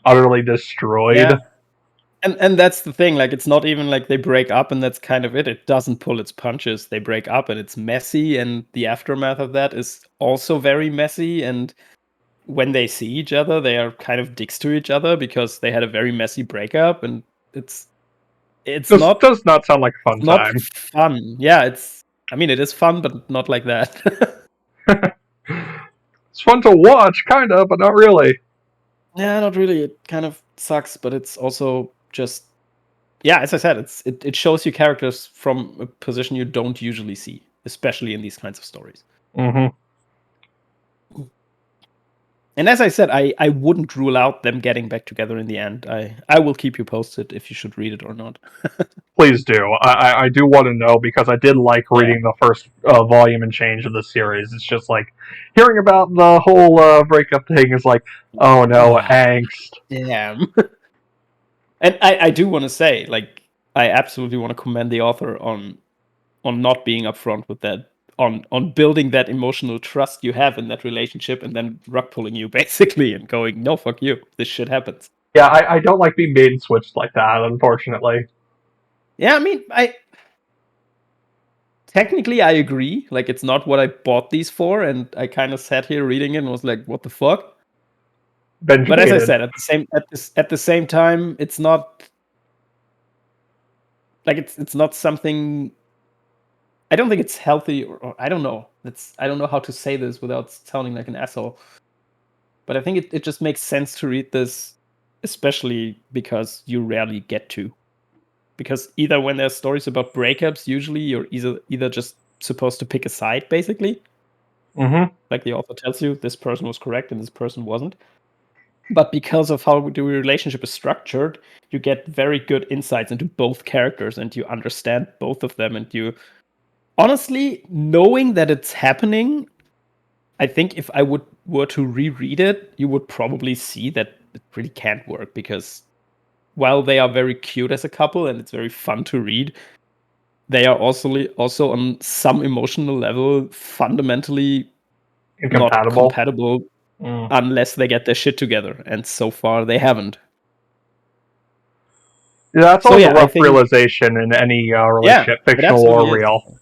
A: utterly destroyed.
B: Yeah. And that's the thing, it's not even like they break up and that's kind of it. It doesn't pull its punches. They break up and it's messy, and the aftermath of that is also very messy. And when they see each other, they are kind of dicks to each other because they had a very messy breakup, and it's
A: This does not sound like a fun time.
B: Fun. Yeah, it is fun, but not like that.
A: It's fun to watch, kind of, but not really.
B: Yeah, not really. It kind of sucks, but it's also just, yeah, as I said, it shows you characters from a position you don't usually see, especially in these kinds of stories. And as I said, I wouldn't rule out them getting back together in the end. I will keep you posted if you should read it or not.
A: Please do. I do want to know because I did like reading the first volume and change of the series. It's just hearing about the whole breakup thing is oh no, angst.
B: Damn. And I do want to say, I absolutely want to commend the author on not being upfront with that, on building that emotional trust you have in that relationship, and then rug pulling you basically and going, no, fuck you, this shit happens.
A: Yeah, I don't like being bait and switched like that, unfortunately.
B: Yeah, I mean, technically I agree. Like, it's not what I bought these for, and I kind of sat here reading it and was like, what the fuck?
A: Binge
B: But as I
A: baited.
B: said, at the same time, it's not like it's not something. I don't think it's healthy, or I don't know. I don't know how to say this without sounding like an asshole. But I think it just makes sense to read this, especially because you rarely get to. Because either when there's stories about breakups, usually you're either just supposed to pick a side, basically.
A: Mm-hmm.
B: Like the author tells you, this person was correct and this person wasn't. But because of how the relationship is structured, you get very good insights into both characters and you understand both of them. And you honestly, knowing that it's happening, I think if I were to reread it, you would probably see that it really can't work, because while they are very cute as a couple and it's very fun to read, they are also on some emotional level fundamentally not
A: Incompatible.
B: compatible
A: Mm.
B: unless they get their shit together. And so far, they haven't.
A: Yeah, that's
B: So,
A: always
B: yeah,
A: a
B: I
A: rough
B: think-
A: realization in any relationship,
B: it
A: fictional or
B: absolutely is.
A: real.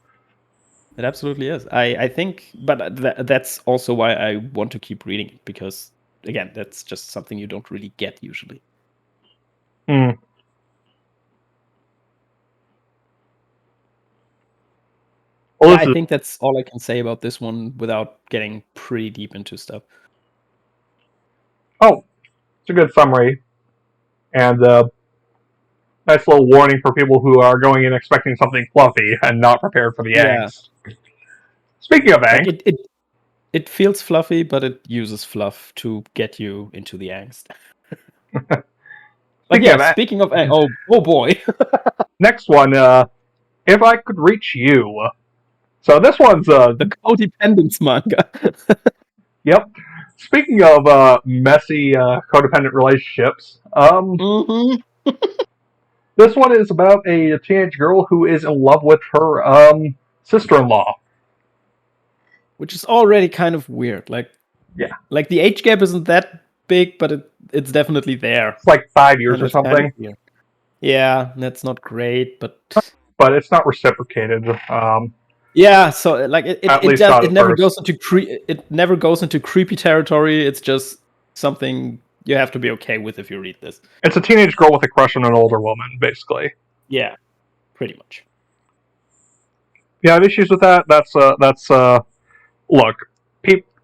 B: It absolutely is. I think, but that's also why I want to keep reading it, because, again, that's just something you don't really get usually.
A: Mm. Well,
B: Yeah,
A: this
B: I
A: is-
B: think that's all I can say about this one without getting pretty deep into stuff.
A: Oh, it's a good summary. And nice little warning for people who are going in expecting something fluffy and not prepared for the
B: Yeah.
A: angst. Speaking of
B: Like
A: angst,
B: it feels fluffy, but it uses fluff to get you into the angst. But yeah, speaking of oh boy.
A: next one, If I Could Reach You. So this one's
B: The codependence manga.
A: yep. Speaking of messy codependent relationships,
B: Mm-hmm.
A: this one is about a teenage girl who is in love with her sister-in-law.
B: Which is already kind of weird. Like,
A: Yeah.
B: Like, the age gap isn't that big, but it's definitely there.
A: It's like 5 years
B: And
A: or
B: it's kind
A: something,
B: of weird. Yeah, that's not great, but
A: but it's not reciprocated.
B: yeah. So like
A: At least not
B: it
A: at
B: never
A: first.
B: goes into it never goes into creepy territory. It's just something you have to be okay with if you read this.
A: It's a teenage girl with a crush on an older woman, basically.
B: Yeah, pretty much.
A: You have issues with that? That's look,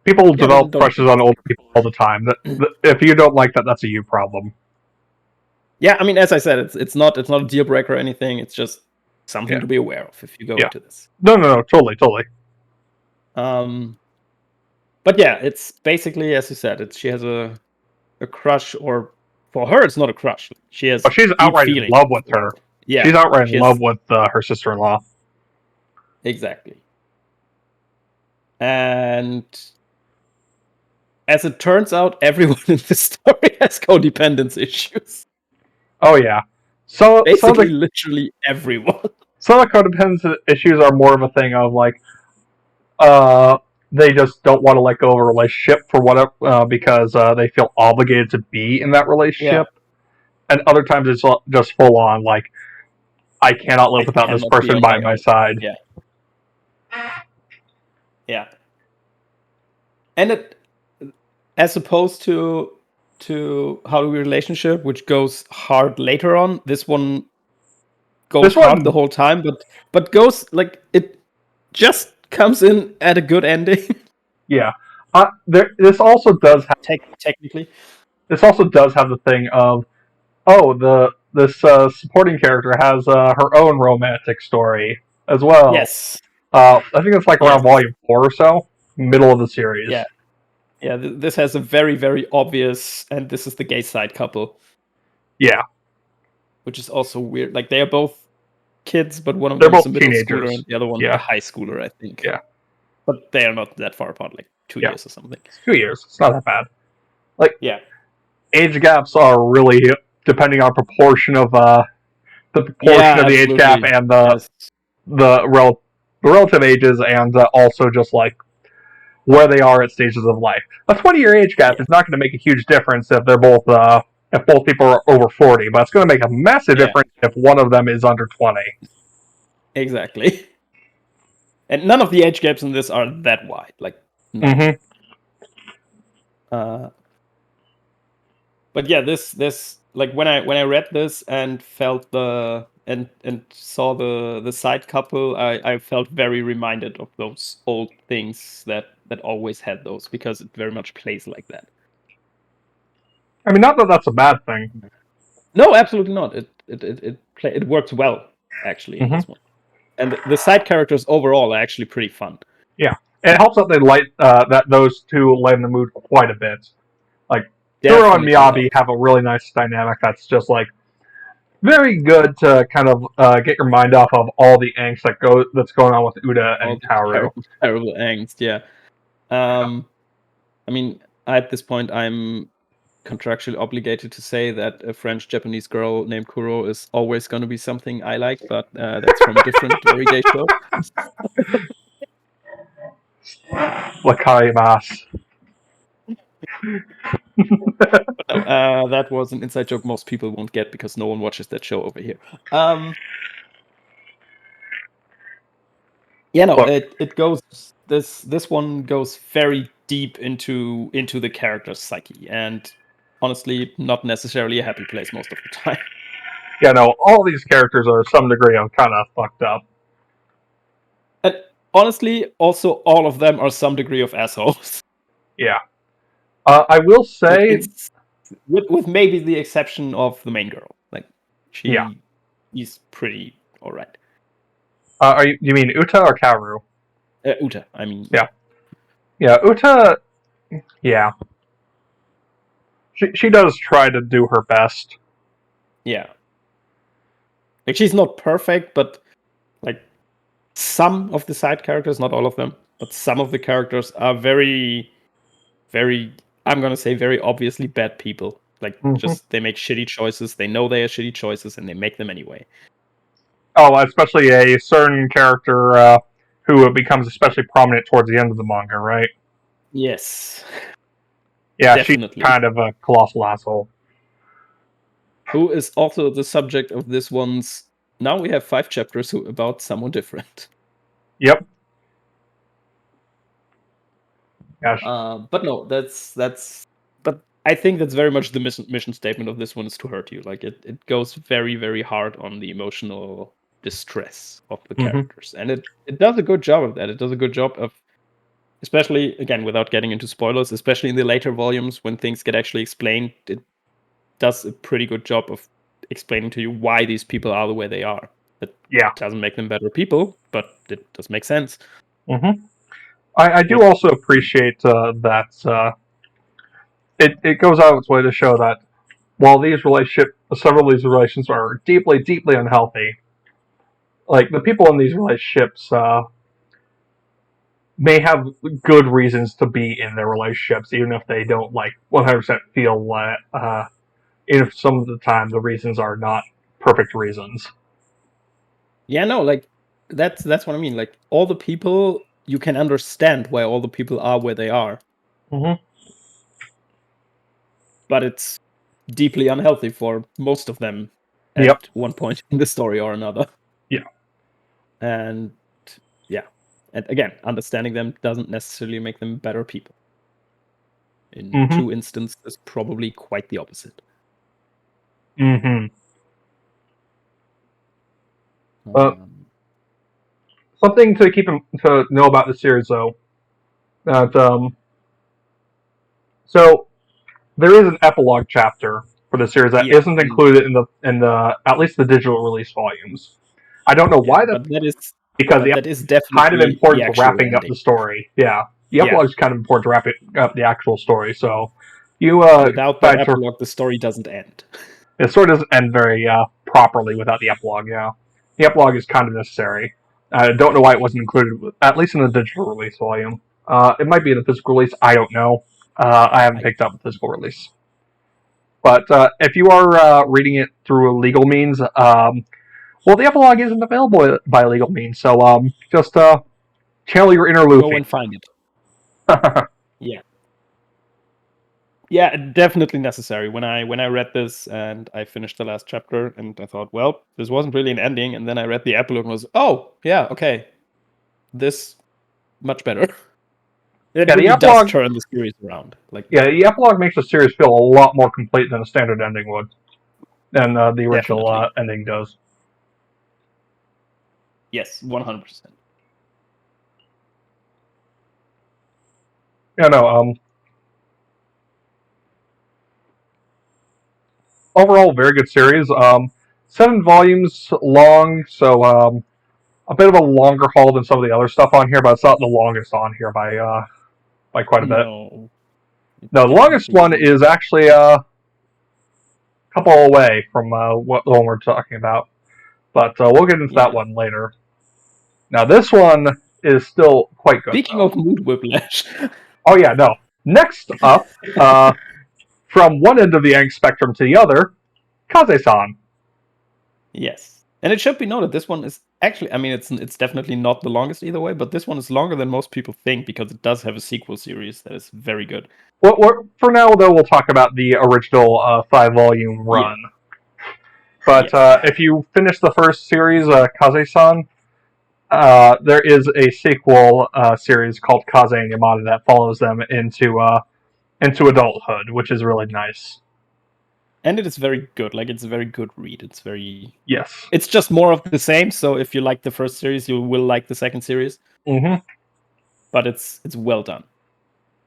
A: people develop crushes on older people all the time. If you don't like that, that's a you problem.
B: Yeah, I mean, as I said, it's not a deal breaker or anything. It's just something to be aware of if you go into this.
A: No, totally.
B: But yeah, it's basically, as you said, she has a crush, or for her, it's not a crush. She has.
A: Oh, she's outright in love with her.
B: Yeah,
A: she's outright in love with her sister-in-law.
B: Exactly. And as it turns out, everyone in this story has codependence issues.
A: Oh yeah. So
B: basically, literally everyone.
A: Some of the codependence issues are more of a thing of like, they just don't want to let go of a relationship for whatever because they feel obligated to be in that relationship, and other times it's just full on like, I cannot live without this person by my side.
B: Yeah. And it, as opposed to How Do We Relationship, which goes hard later on, this one goes hard the whole time, but goes like, it just comes in at a good ending.
A: Yeah. This also does have
B: technically.
A: This also does have the thing of, this supporting character has her own romantic story as well.
B: Yes.
A: I think it's like around volume 4 or so, middle of the series.
B: Yeah. Yeah, this has a very, very obvious, and this is the gay side couple.
A: Yeah.
B: Which is also weird. Like, they are both kids, but one of them is a middle schooler and the other one a high schooler, I think.
A: Yeah.
B: But they are not that far apart, like 2 years or something.
A: 2 years. It's not that bad. Like,
B: yeah.
A: Age gaps are really depending on proportion of the proportion of the age gap and the the relative ages and also just like where they are at stages of life. A 20-year age gap is not going to make a huge difference if if both people are over 40, but it's going to make a massive difference if one of them is under 20.
B: Exactly. And none of the age gaps in this are that wide. Like, none. But yeah, this like when I read this and felt and saw the side couple, I felt very reminded of those old things that always had those, because it very much plays like that.
A: I mean, not that that's a bad thing.
B: No, absolutely not. It works well actually in this one, and the side characters overall are actually pretty fun.
A: Yeah, and it helps that they that those two lighten the mood quite a bit. Like Kuro and Miyabi have a really nice dynamic that's just like very good to kind of get your mind off of all the angst that's going on with Uta and Kaoru.
B: Terrible angst, yeah. I mean, at this point, I'm contractually obligated to say that a French-Japanese girl named Kuro is always going to be something I like, but that's from a different very gay show.
A: Wakaimasu.
B: That was an inside joke most people won't get because no one watches that show over here. Yeah, no, it goes. This one goes very deep into the character's psyche, and honestly, not necessarily a happy place most of the time.
A: Yeah, no, all these characters are to some degree kind of fucked up.
B: And honestly, also all of them are some degree of assholes.
A: Yeah. I will say,
B: with maybe the exception of the main girl, like she's pretty alright.
A: You mean Uta or Kaoru?
B: Uta, I mean.
A: Yeah, Uta. Yeah. She does try to do her best.
B: Yeah. Like, she's not perfect, but like some of the side characters, not all of them, but some of the characters are very, very, I'm gonna say very obviously bad people. Like, just they make shitty choices, they know they are shitty choices, and they make them anyway.
A: Oh, especially a certain character who becomes especially prominent towards the end of the manga, right?
B: Yes.
A: Yeah, definitely. She's kind of a colossal asshole.
B: Who is also the subject of this one's... Now we have 5 chapters about someone different.
A: Yep.
B: Gosh. But no, that's... But I think that's very much the mission statement of this one, is to hurt you. Like, it goes very, very hard on the emotional distress of the characters. And it does a good job of that. It does a good job of... Especially, again, without getting into spoilers, especially in the later volumes when things get actually explained, it does a pretty good job of explaining to you why these people are the way they are. It doesn't make them better people, but it does make sense.
A: I do also appreciate that it goes out of its way to show that while several of these relationships are deeply, deeply unhealthy, like, the people in these relationships may have good reasons to be in their relationships, even if they don't, like, 100% feel even if some of the time the reasons are not perfect reasons.
B: Yeah, no, like, that's what I mean. Like, all the people, you can understand why all the people are where they are. But it's deeply unhealthy for most of them at one point in the story or another.
A: Yeah.
B: And and again, understanding them doesn't necessarily make them better people. In 2 instances, probably quite the opposite.
A: Something to know about the series, though, that so there is an epilogue chapter for the series that isn't included in the at least the digital release volumes. I don't know why that is, because that is definitely kind of important to wrapping up the story. Yeah, the epilogue is kind of important to wrap up the actual story. So
B: without that epilogue, the story doesn't end.
A: The story doesn't end very properly without the epilogue. Yeah, the epilogue is kind of necessary. I don't know why it wasn't included, at least in the digital release volume. It might be in the physical release. I don't know. I haven't picked up the physical release. But if you are reading it through legal means, Well, the epilogue isn't available by legal means, so just channel your inner
B: Go
A: Luffy.
B: and find it. Yeah. Yeah, definitely necessary. When I read this and I finished the last chapter and I thought, well, this wasn't really an ending, and then I read the epilogue and was, oh, yeah, okay. This much better. It really does turn the series around.
A: The epilogue makes the series feel a lot more complete than a standard ending would, than the original ending does.
B: Yes, 100%.
A: Yeah, no, overall, very good series. 7 volumes long, so a bit of a longer haul than some of the other stuff on here, but it's not the longest on here by quite a bit.
B: No,
A: the longest one is actually a couple away from the one we're talking about, but we'll get into that one later. Now, this one is still quite good.
B: Speaking of mood whiplash.
A: Oh, yeah, no. Next up, from one end of the angst spectrum to the other, Kase-san.
B: Yes. And it should be noted, this one is actually, I mean, it's definitely not the longest either way, but this one is longer than most people think because it does have a sequel series that is very good.
A: Well, for now, though, we'll talk about the original 5-volume run. Yeah. But if you finish the first series, Kase-san, there is a sequel series called Kase and Yamada that follows them into adulthood, which is really nice.
B: And it is very good. Like, it's a very good read. It's very...
A: Yes.
B: It's just more of the same, so if you like the first series, you will like the second series.
A: Mm-hmm.
B: But it's well done.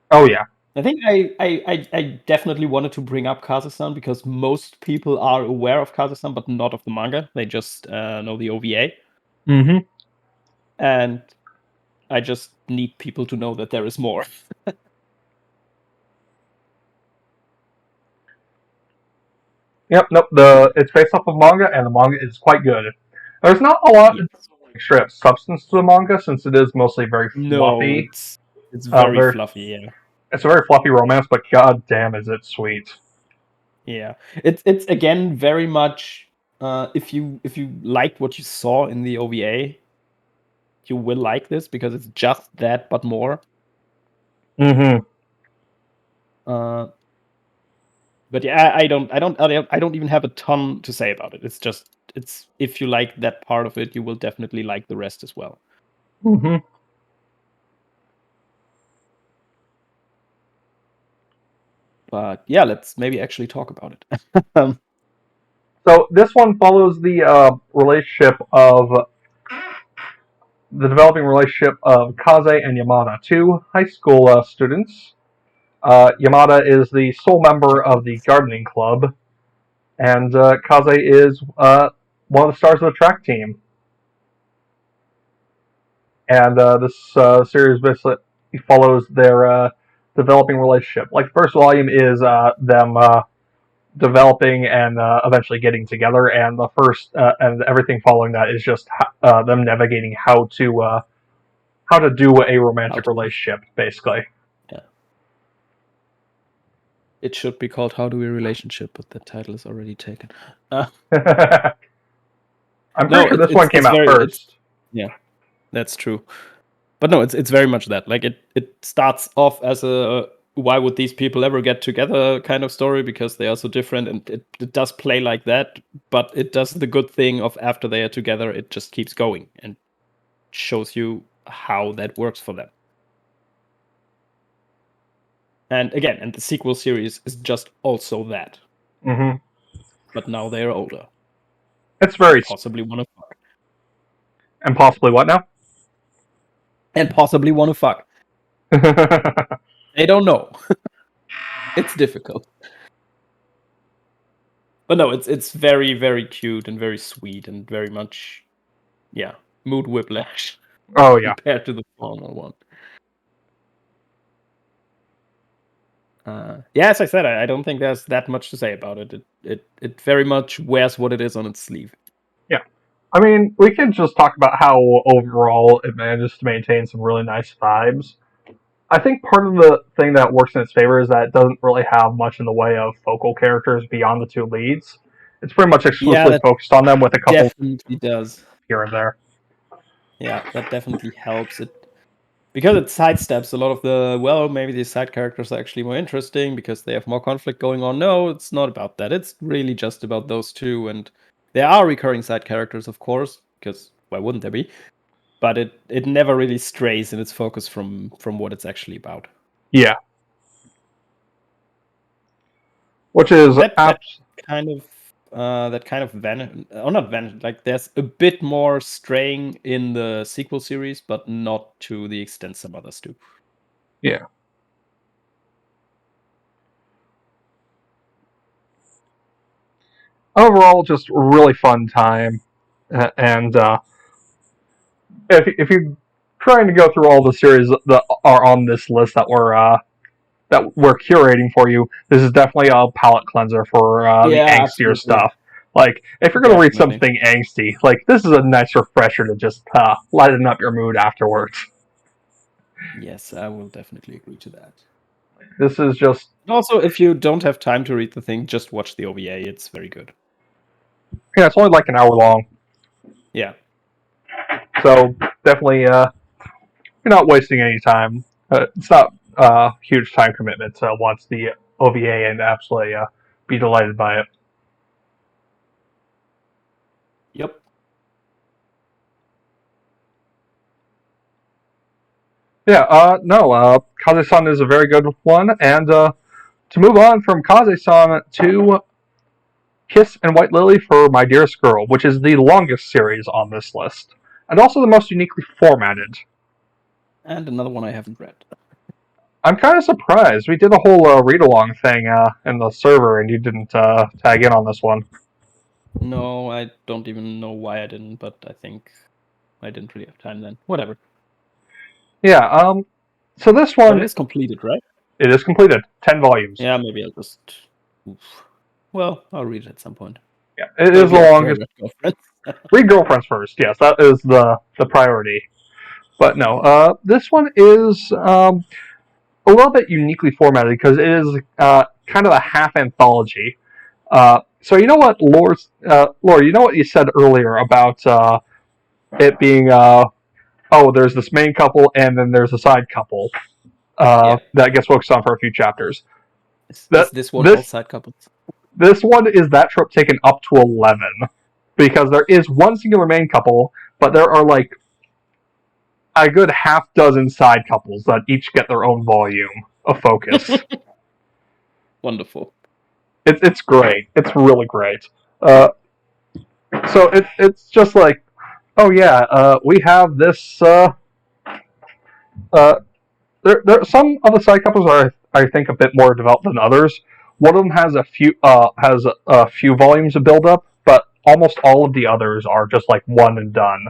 A: Oh, yeah.
B: I think I definitely wanted to bring up Kase-san because most people are aware of Kase-san, but not of the manga. They just know the OVA.
A: Mm-hmm.
B: And I just need people to know that there is more.
A: Yep, nope. It's based off of manga, and the manga is quite good. There's not a lot of straight up substance to the manga, since it is mostly very fluffy.
B: No, it's very fluffy, yeah.
A: It's a very fluffy romance, but god damn is it sweet.
B: Yeah. It's again very much if you liked what you saw in the OVA, you will like this because it's just that but more.
A: Mm-hmm.
B: But yeah, I don't even have a ton to say about it. It's if you like that part of it, you will definitely like the rest as well.
A: Mm-hmm.
B: But yeah, let's maybe actually talk about it.
A: So this one follows the developing relationship of Kase and Yamada, 2 high school students. Yamada is the sole member of the gardening club, and Kase is one of the stars of the track team. And this series basically follows their developing relationship. Like, the first volume is them developing and eventually getting together, and the first and everything following that is just them navigating how to do a romantic relationship, basically.
B: Yeah. It should be called "How Do We Relationship," but the title is already taken.
A: I'm pretty sure this one came out first.
B: Yeah, that's true. But no, it's very much that. Like, it starts off as a why would these people ever get together kind of story because they are so different, and it does play like that, but it does the good thing of after they are together, it just keeps going and shows you how that works for them. And again, and the sequel series is just also that.
A: Mm-hmm.
B: But now they are older.
A: It's very...
B: Possibly want to fuck.
A: And possibly what now?
B: And possibly want to fuck. They don't know. It's difficult. But no, it's very, very cute and very sweet and very much, yeah, mood whiplash.
A: Oh, yeah.
B: Compared to the former one. Yeah, as I said, I don't think there's that much to say about it. It very much wears what it is on its sleeve.
A: Yeah. I mean, we can just talk about how overall it manages to maintain some really nice vibes. I think part of the thing that works in its favor is that it doesn't really have much in the way of focal characters beyond the 2 leads. It's pretty much exclusively
B: that
A: focused on them with a couple
B: definitely does.
A: here and there.
B: Yeah, that definitely helps it. Because it sidesteps a lot of the, well, maybe these side characters are actually more interesting because they have more conflict going on. No, it's not about that. It's really just about those two. And there are recurring side characters, of course, because why wouldn't there be? But it never really strays in its focus from what it's actually about.
A: Yeah. Which is
B: that kind of not vanished. Like there's a bit more straying in the sequel series, but not to the extent some others do.
A: Yeah. Overall, just really fun time, and if you're trying to go through all the series that are on this list that we're curating for you, this is definitely a palate cleanser for the angstier
B: Absolutely.
A: stuff. Like, if you're going to read something angsty, like, this is a nice refresher to just lighten up your mood afterwards.
B: Yes, I will definitely agree to that.
A: This is just...
B: Also, if you don't have time to read the thing, just watch the OVA. It's very good.
A: Yeah, it's only like an hour long.
B: Yeah.
A: So, definitely, you're not wasting any time. It's not a huge time commitment to watch the OVA and absolutely be delighted by it.
B: Yep.
A: Yeah, no, Kase-san is a very good one, and to move on from Kase-san to Kiss and White Lily for My Dearest Girl, which is the longest series on this list, and also the most uniquely formatted.
B: And another one I haven't read.
A: I'm kind of surprised. We did a whole read-along thing in the server, and you didn't tag in on this one.
B: No, I don't even know why I didn't, but I think I didn't really have time then. Whatever.
A: Yeah, so this one...
B: But it is completed, right?
A: It is completed. 10 volumes.
B: Yeah, maybe I'll just... Oof. Well, I'll read it at some point.
A: Yeah, it is the longest... Read Girlfriends first, yes, that is the priority. But no, this one is a little bit uniquely formatted because it is kind of a half anthology. So you know what, Laura, you know what you said earlier about it being, there's this main couple and then there's a side couple that gets focused on for a few chapters.
B: Is this one all side couples?
A: This one is that trope taken up to 11. Because there is one singular main couple, but there are like a good half dozen side couples that each get their own volume of focus.
B: Wonderful.
A: It's great. It's really great. So it's just like, oh yeah, we have this. There some of the side couples are, I think, a bit more developed than others. One of them has a few volumes of build up, but almost all of the others are just like one and done.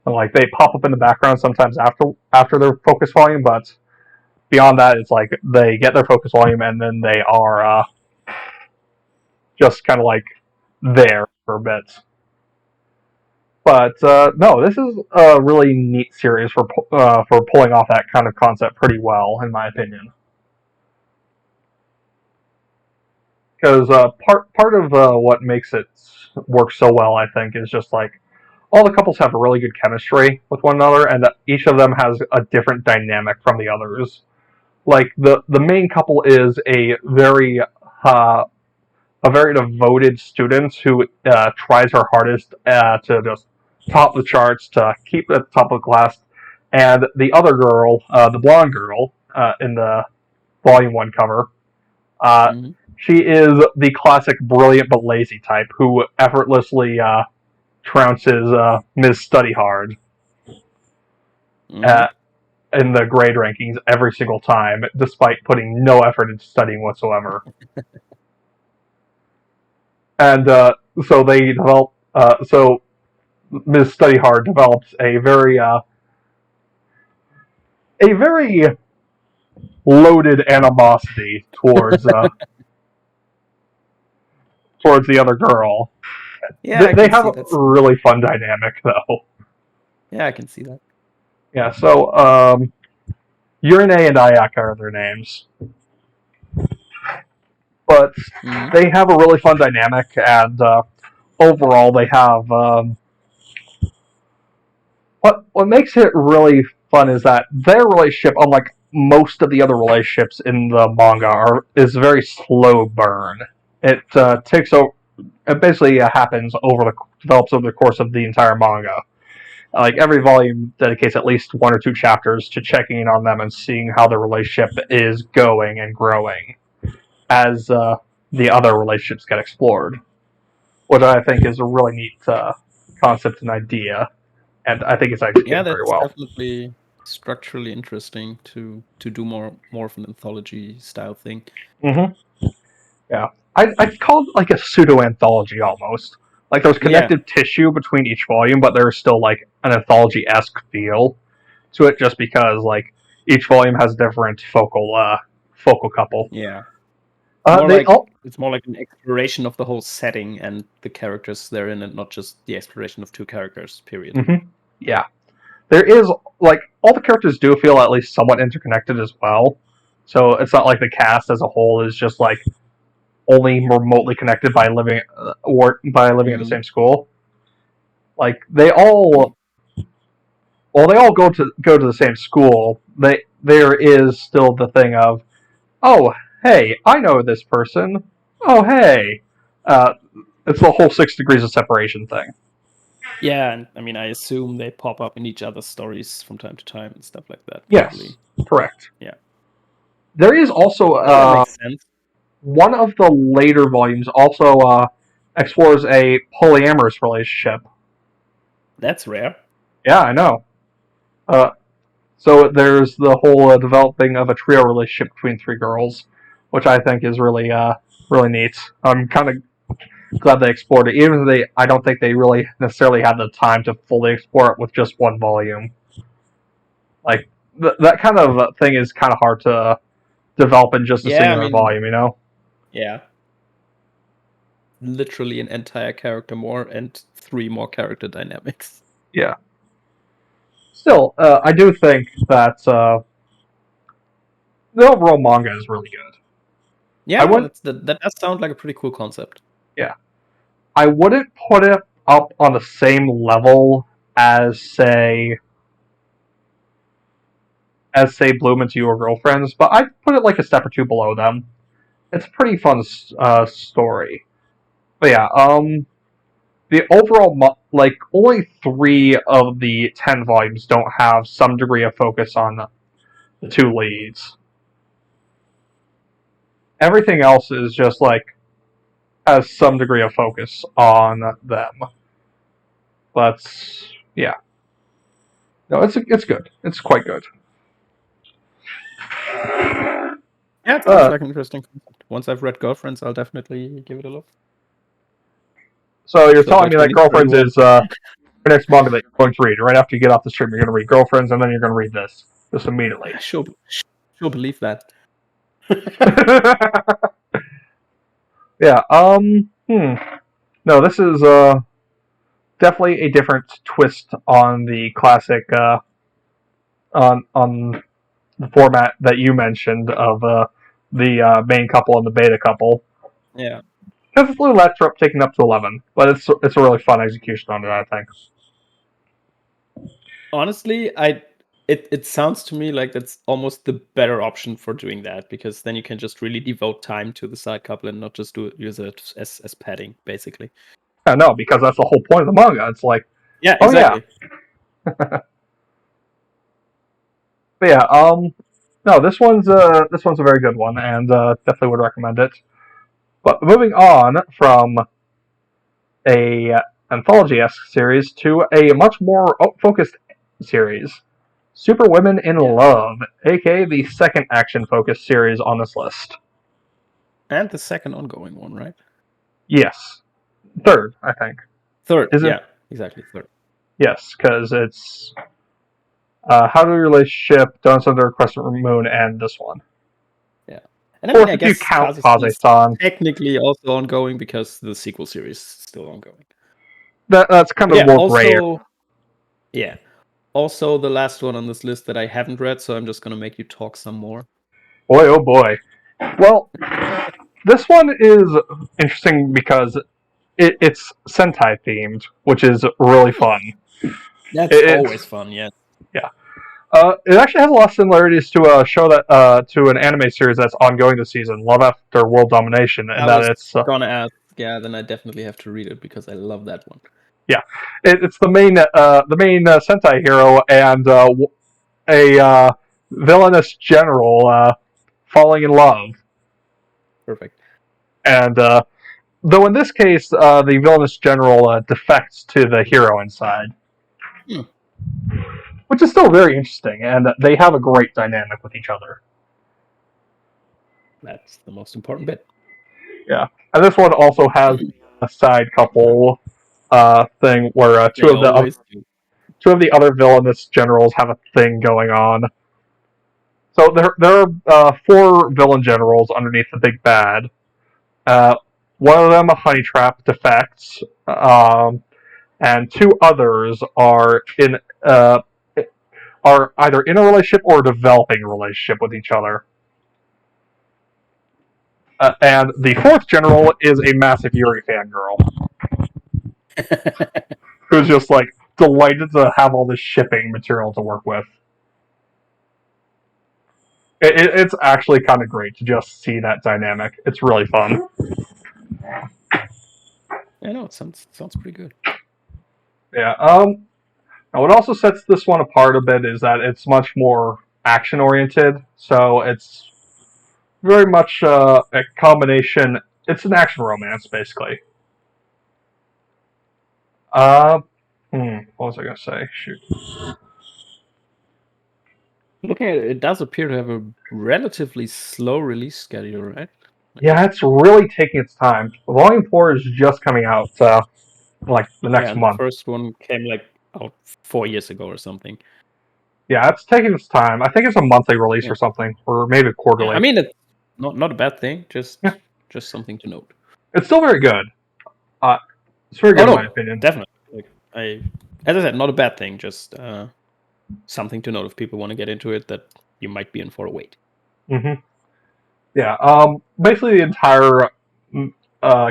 A: And like they pop up in the background sometimes after their focus volume, but beyond that, it's like they get their focus volume and then they are just kind of like there for a bit. But no, this is a really neat series for pulling off that kind of concept pretty well, in my opinion. Because part of what makes it work so well, I think, is just like all the couples have a really good chemistry with one another, and each of them has a different dynamic from the others. Like the main couple is a very devoted student who tries her hardest to just top the charts, to keep at the top of the class, and the other girl, the blonde girl in the Volume 1 cover, she is the classic brilliant but lazy type who effortlessly trounces Ms. Study Hard in the grade rankings every single time, despite putting no effort into studying whatsoever. And so they develop. So Ms. Study Hard develops a very loaded animosity towards towards the other girl.
B: Yeah,
A: they have a really fun dynamic, though.
B: Yeah, I can see that.
A: Yeah, so Yuri and Ayaka are their names. But they have a really fun dynamic, and overall, they have what makes it really fun is that their relationship, unlike most of the other relationships in the manga, is a very slow burn. It takes over. It basically develops over the course of the entire manga. Like every volume dedicates at least 1 or 2 chapters to checking in on them and seeing how their relationship is going and growing as the other relationships get explored, which I think is a really neat concept and idea, and I think it's executed very
B: that's
A: well.
B: definitely structurally interesting to do more of an anthology style thing.
A: Mm-hmm. Yeah, I'd call it like a pseudo anthology almost. Like there's connective tissue between each volume, but there's still like an anthology-esque feel to it, just because like each volume has a different focal couple.
B: Yeah.
A: They all
B: It's more like an exploration of the whole setting and the characters therein, and not just the exploration of 2 characters, period.
A: Mm-hmm. Yeah. There is, like, all the characters do feel at least somewhat interconnected as well. So it's not like the cast as a whole is just, like, only remotely connected by living at the same school. Like, they all go to the same school. There is still the thing of, oh, hey, I know this person. Oh, hey. It's the whole 6 degrees of separation thing.
B: Yeah, and I mean, I assume they pop up in each other's stories from time to time and stuff like that.
A: Yes,
B: probably.
A: correct.
B: Yeah.
A: There is also
B: that makes sense.
A: One of the later volumes also explores a polyamorous relationship.
B: That's rare.
A: Yeah, I know. So there's the whole developing of a trio relationship between 3 girls, which I think is really really neat. I'm kind of glad they explored it, even though I don't think they really necessarily had the time to fully explore it with just 1 volume. Like that kind of thing is kind of hard to develop in just a singular volume, you know?
B: Yeah. Literally an entire character more and 3 more character dynamics.
A: Yeah. Still, I do think that the overall manga is really good.
B: Yeah, that does sound like a pretty cool concept.
A: Yeah. I wouldn't put it up on the same level as, say, Bloom Into Your Girlfriends, but I'd put it like a step or 2 below them. It's a pretty fun story. But yeah, the overall, like, only 3 of the 10 volumes don't have some degree of focus on the 2 leads. Everything else is just, like, has some degree of focus on them. But, yeah. No, it's good. It's quite good.
B: Yeah, it sounds like an interesting concept. Once I've read Girlfriends, I'll definitely give it a look.
A: So you're telling me that Girlfriends is your next manga that you're going to read. Right after you get off the stream, you're going to read Girlfriends, and then you're going to read this. Just immediately.
B: I sure believe that.
A: Yeah, No, this is definitely a different twist on the classic on the format that you mentioned of the main couple and the beta couple.
B: Yeah.
A: Because it's a little extra up taking up to 11, but it's a really fun execution on it, I think.
B: Honestly, it sounds to me like that's almost the better option for doing that, because then you can just really devote time to the side couple and not just use it as padding, basically.
A: Yeah, no, because that's the whole point of the manga. It's like,
B: yeah, exactly.
A: Yeah. But yeah, no, this one's a very good one, and definitely would recommend it. But moving on from a anthology-esque series to a much more focused series, Superwomen in Love, aka the second action-focused series on this list.
B: And the second ongoing one, right?
A: Yes. Third, I think.
B: Third, exactly, third.
A: Yes, because it's How to Relationship, Doughnuts Under a Crescent Moon, and this one.
B: Yeah. And I mean, I guess
A: you count Kase-san.
B: Technically also ongoing because the sequel series is still ongoing.
A: That's kind of more gray.
B: Yeah. Also, the last one on this list that I haven't read, so I'm just going to make you talk some more.
A: Boy, oh boy. Well, this one is interesting because it's Sentai themed, which is really fun.
B: That's
A: It's
B: always fun, yeah.
A: yeah. It actually has a lot of similarities to a show that to an anime series that's ongoing this season, Love After World Domination, and
B: I
A: that
B: was
A: it's
B: gonna ask, yeah, then I definitely have to read it because I love that one.
A: yeah, it's the main Sentai hero and a villainous general falling in love,
B: Perfect.
A: and though in this case the villainous general defects to the hero inside.
B: Hmm.
A: Which is still very interesting, and they have a great dynamic with each other.
B: That's the most important bit.
A: Yeah, and this one also has a side couple thing where two of the other villainous generals have a thing going on. So there are 4 villain generals underneath the big bad. One of them, a honey trap, defects, and 2 others are either in a relationship or developing a relationship with each other. And the 4th general is a massive Yuri fangirl. Who's just like delighted to have all this shipping material to work with. It's actually kind of great to just see that dynamic. It's really fun.
B: I know, it sounds pretty good.
A: Yeah. Now what also sets this one apart a bit is that it's much more action oriented. So it's very much a combination. It's an action romance, basically. What was I gonna say? Shoot.
B: Looking at it, it does appear to have a relatively slow release schedule, right?
A: Yeah, it's really taking its time. Volume 4 is just coming out like the next month.
B: The first one came like out 4 years ago or something.
A: Yeah, it's taking its time. I think it's a monthly release or something, or maybe quarterly.
B: Yeah, I mean, it's not a bad thing. Just something to note.
A: It's still very good. It's very good in my opinion.
B: Definitely. As I said, not a bad thing. Just something to note if people want to get into it, that you might be in for a wait.
A: Mm-hmm. Yeah. Basically, the entire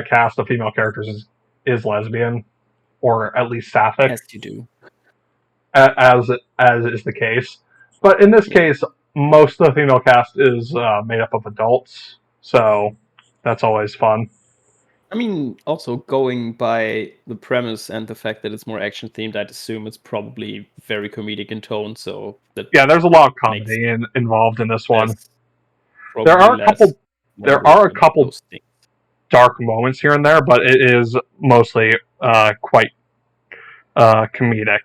A: cast of female characters is lesbian, or at least sapphic.
B: As you do.
A: As is the case, but in this case, most of the female cast is made up of adults, so that's always fun.
B: I mean, also going by the premise and the fact that it's more action themed, I'd assume it's probably very comedic in tone. So
A: there's a lot of comedy involved in this one. There are a couple dark moments here and there, but it is mostly quite comedic.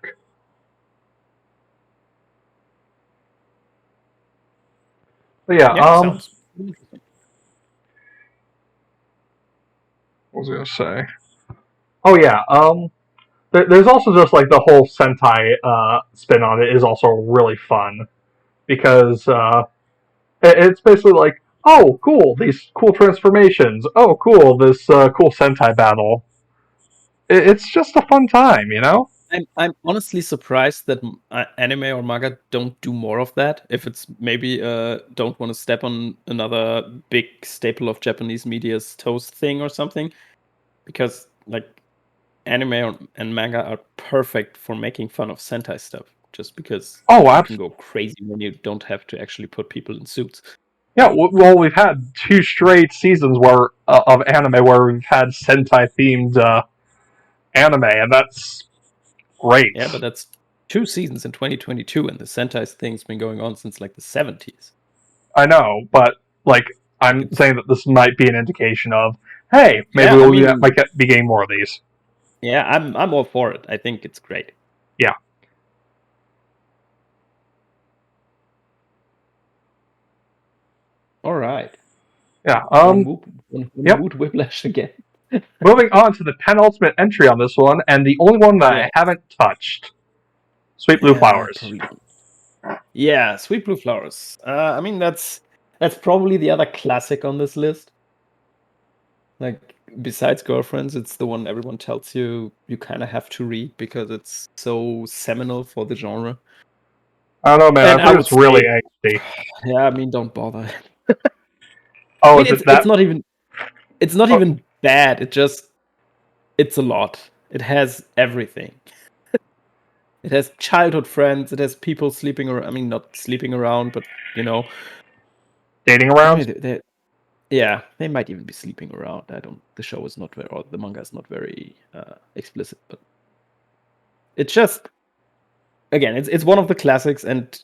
A: But what was I gonna say? Oh yeah, there's also just like the whole Sentai spin on it is also really fun because it's basically like, oh cool, these cool transformations, oh cool, this cool Sentai battle. It's just a fun time, you know.
B: I'm honestly surprised that anime or manga don't do more of that. If it's maybe don't want to step on another big staple of Japanese media's toes thing or something, because like anime and manga are perfect for making fun of Sentai stuff, just because you can go crazy when you don't have to actually put people in suits.
A: Yeah, well, we've had 2 straight seasons of anime where we've had Sentai themed anime, and that's great.
B: Yeah, but that's 2 seasons in 2022, and the Sentai thing's been going on since like the 70s.
A: I know, but like I'm saying that this might be an indication of, hey, maybe we might be getting more of these.
B: Yeah, I'm all for it. I think it's great.
A: Yeah.
B: All right.
A: Yeah.
B: Mood whiplash again.
A: Moving on to the penultimate entry on this one, and the only one that I haven't touched. Sweet Blue Flowers.
B: Yeah, Sweet Blue Flowers. I mean, that's probably the other classic on this list. Like, besides Girlfriends, it's the one everyone tells you kind of have to read because it's so seminal for the genre.
A: I don't know, man. I think it's really angsty.
B: Yeah, I mean, don't bother.
A: Oh,
B: I mean, it's not even bad. it's a lot. It has everything. It has childhood friends. It has people sleeping around. I mean, not sleeping around, but
A: Dating around?
B: yeah, they might even be sleeping around. The show is not very, or the manga is not very explicit, but it's just, again, it's one of the classics, and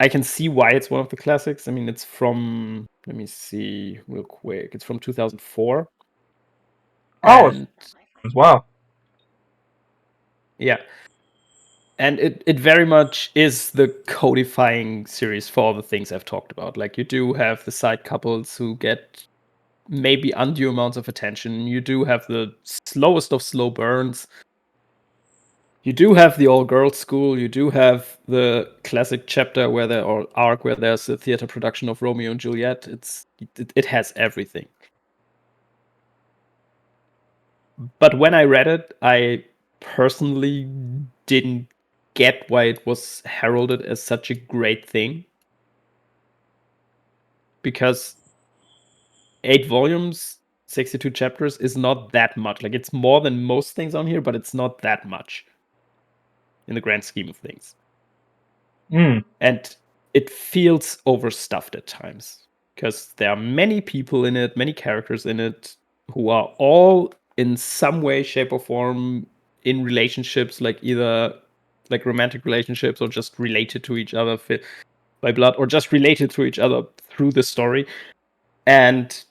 B: I can see why it's one of the classics. I mean, it's from, let me see real quick. It's from 2004.
A: Oh,
B: And
A: as well.
B: yeah. And it very much is the codifying series for all the things I've talked about. Like, you do have the side couples who get maybe undue amounts of attention. You do have the slowest of slow burns. You do have the all-girls school. You do have the classic chapter or arc where there's a theater production of Romeo and Juliet. It has everything. But when I read it, I personally didn't get why it was heralded as such a great thing. Because 8 volumes, 62 chapters is not that much. Like, it's more than most things on here, but it's not that much in the grand scheme of things. And it feels overstuffed at times because there are many people in it, many characters in it who are all in some way, shape, or form in relationships, like either like romantic relationships or just related to each other by blood, or just related to each other through the story. And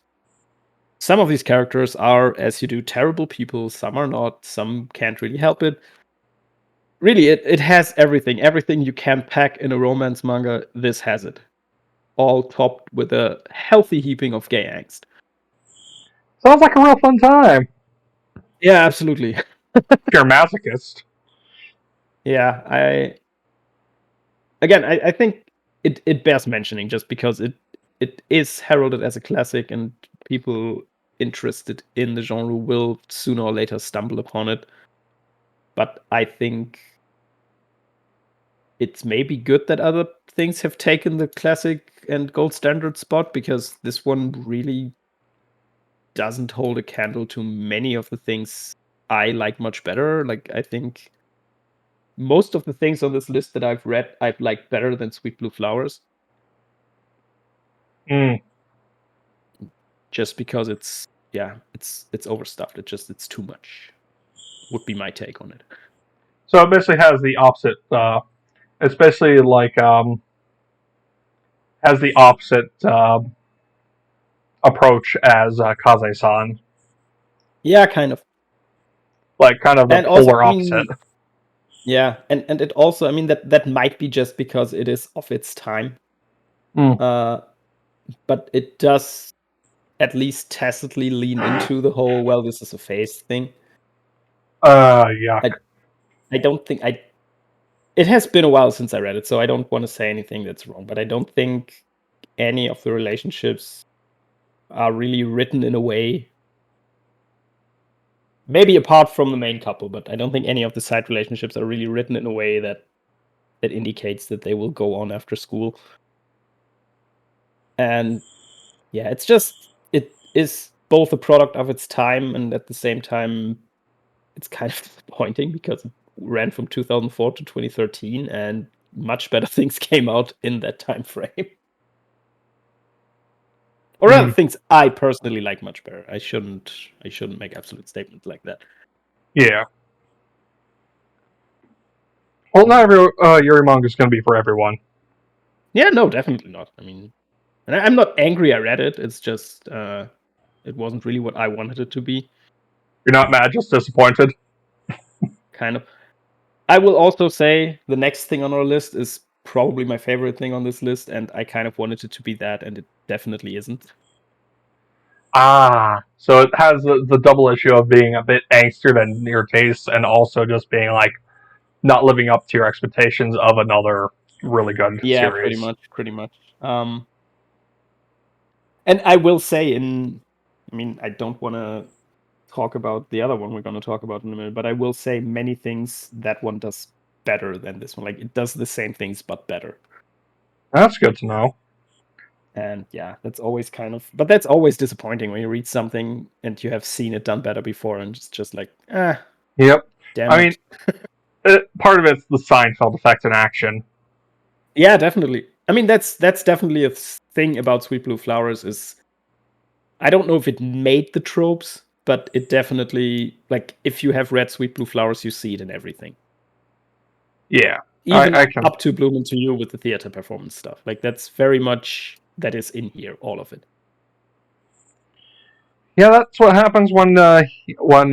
B: some of these characters are, as you do, terrible people. Some are not. Some can't really help it. Really, it has everything. Everything you can pack in a romance manga, this has it. All topped with a healthy heaping of gay angst.
A: Sounds like a real fun time.
B: Yeah, absolutely.
A: If you're a masochist.
B: Yeah, I think it bears mentioning just because it is heralded as a classic, and people interested in the genre will sooner or later stumble upon it. But I think it's maybe good that other things have taken the classic and gold standard spot, because this one really doesn't hold a candle to many of the things I like much better. Like, I think most of the things on this list that I've read, I've liked better than Sweet Blue Flowers. Just because it's overstuffed. It's too much. Would be my take on it.
A: So it basically has the opposite, especially like has the opposite approach as Kase-san.
B: Yeah, kind of.
A: Like kind of the
B: And also,
A: polar
B: I
A: opposite.
B: mean, yeah, and it also, I mean, that might be just because it is of its time. But it does at least tacitly lean into the whole, well, this is a phase thing.
A: Yeah.
B: I don't think it has been a while since I read it, so I don't want to say anything that's wrong, but I don't think any of the relationships are really written in a way, maybe apart from the main couple, but I don't think any of the side relationships are really written in a way that indicates that they will go on after school. And yeah, it is both a product of its time, and at the same time it's kind of disappointing because it ran from 2004 to 2013, and much better things came out in that time frame. Or rather, things I personally like much better. I shouldn't make absolute statements like that.
A: Yeah. Well, not every Yuri Manga is going to be for everyone.
B: Yeah, no, definitely not. I mean, and I'm not angry I read it. It's just it wasn't really what I wanted it to be.
A: You're not mad, just disappointed.
B: Kind of. I will also say the next thing on our list is probably my favorite thing on this list, and I kind of wanted it to be that, and it definitely isn't.
A: So it has the double issue of being a bit angstier than your taste, and also just being like not living up to your expectations of another really good
B: Yeah,
A: series.
B: pretty much. And I will say, I mean, I don't want to talk about the other one we're going to talk about in a minute, but I will say many things that one does better than this one. Like, it does the same things but better.
A: That's good to know.
B: And yeah, that's always but that's always disappointing when you read something and you have seen it done better before, and it's just like,
A: Yep.
B: damn
A: I
B: it.
A: mean, part of it's the Seinfeld effect in action.
B: Yeah, definitely. I mean, that's definitely a thing about Sweet Blue Flowers is I don't know if it made the tropes, but it definitely, like, if you have read Sweet Blue Flowers, you see it in everything.
A: Yeah,
B: Even
A: I can.
B: up to Bloom Into You with the theater performance stuff. Like, that's very much, that is in here, all of it.
A: Yeah, that's what happens when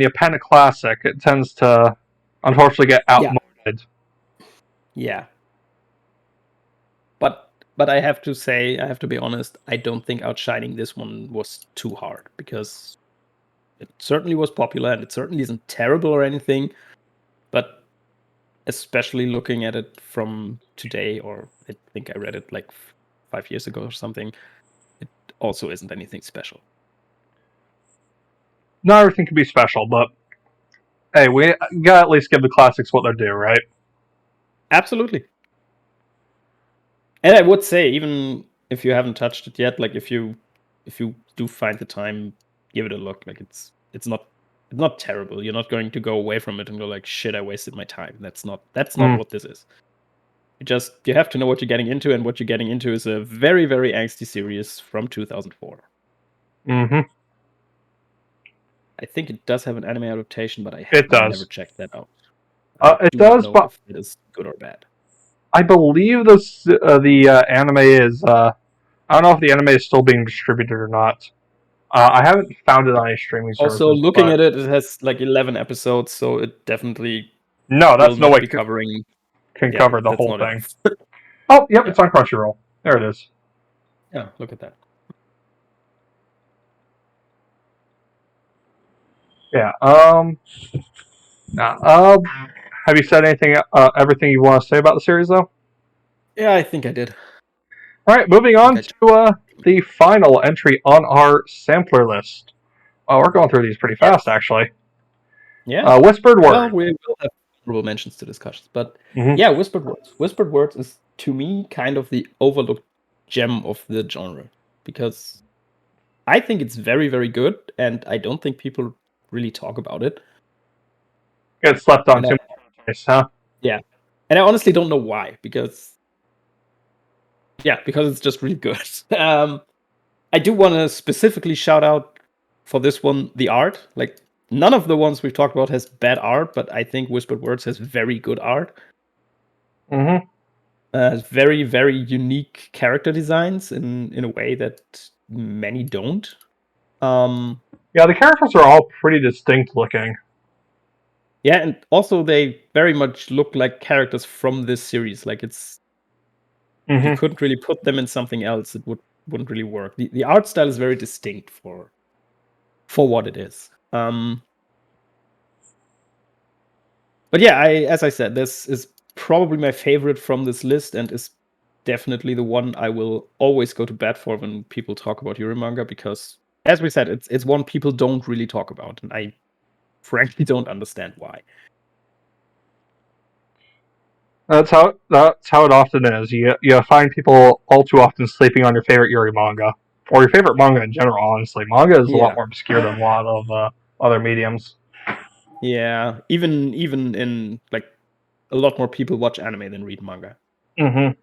A: you pen a classic. It tends to, unfortunately, get outmoded.
B: Yeah. But I have to say, I have to be honest, I don't think outshining this one was too hard, because it certainly was popular and it certainly isn't terrible or anything. But especially looking at it from today, or I think I read it like 5 years ago or something, it also isn't anything special.
A: Not everything can be special, but hey, we gotta at least give the classics what they're due, right?
B: Absolutely. And I would say, even if you haven't touched it yet, like if you do find the time, give it a look. Like it's not terrible. You're not going to go away from it and go like, shit, I wasted my time. That's not what this is. You have to know what you're getting into, and what you're getting into is a very, very angsty series from 2004.
A: Mm-hmm.
B: I think it does have an anime adaptation, but I
A: It
B: have
A: does.
B: never checked that out.
A: It
B: Do not
A: does,
B: know
A: but
B: if it is good or bad.
A: I believe the anime is. I don't know if the anime is still being distributed or not. I haven't found it on any streaming services.
B: Also, looking at it, it has like 11 episodes, so it definitely
A: no,
B: will
A: that's no
B: not
A: way
B: be covering.
A: can
B: Yeah,
A: cover the
B: that's
A: whole
B: not
A: thing.
B: enough.
A: Oh, yep,
B: Yeah.
A: it's on Crunchyroll. There it is.
B: Yeah, look at that.
A: Yeah. Have you said anything? Everything you want to say about the series, though?
B: Yeah, I think I did.
A: All right, moving on to the final entry on our sampler list. We're going through these pretty fast, actually.
B: Yeah.
A: Whispered Words.
B: Well, we will have honorable mentions to discuss, but yeah, Whispered Words. Whispered Words is, to me, kind of the overlooked gem of the genre, because I think it's very, very good, and I don't think people really talk about it.
A: Gets slept on too much, huh?
B: Yeah, and I honestly don't know why, because it's just really good. I do want to specifically shout out for this one the art. Like, none of the ones we've talked about has bad art, but I think Whispered Words has very good art.
A: Mm-hmm.
B: Very, very unique character designs in a way that many don't.
A: Yeah, the characters are all pretty distinct looking.
B: Yeah, and also they very much look like characters from this series. Like, it's you couldn't really put them in something else. It wouldn't really work. The art style is very distinct for what it is. But yeah, as I said, this is probably my favorite from this list, and is definitely the one I will always go to bat for when people talk about Yuri Manga, because, as we said, it's one people don't really talk about, and I frankly don't understand why.
A: That's how it often is. You find people all too often sleeping on your favorite Yuri manga, or your favorite manga in general. Honestly, manga is a lot more obscure than a lot of other mediums.
B: Yeah, even in like, a lot more people watch anime than read manga.
A: Mm-hmm.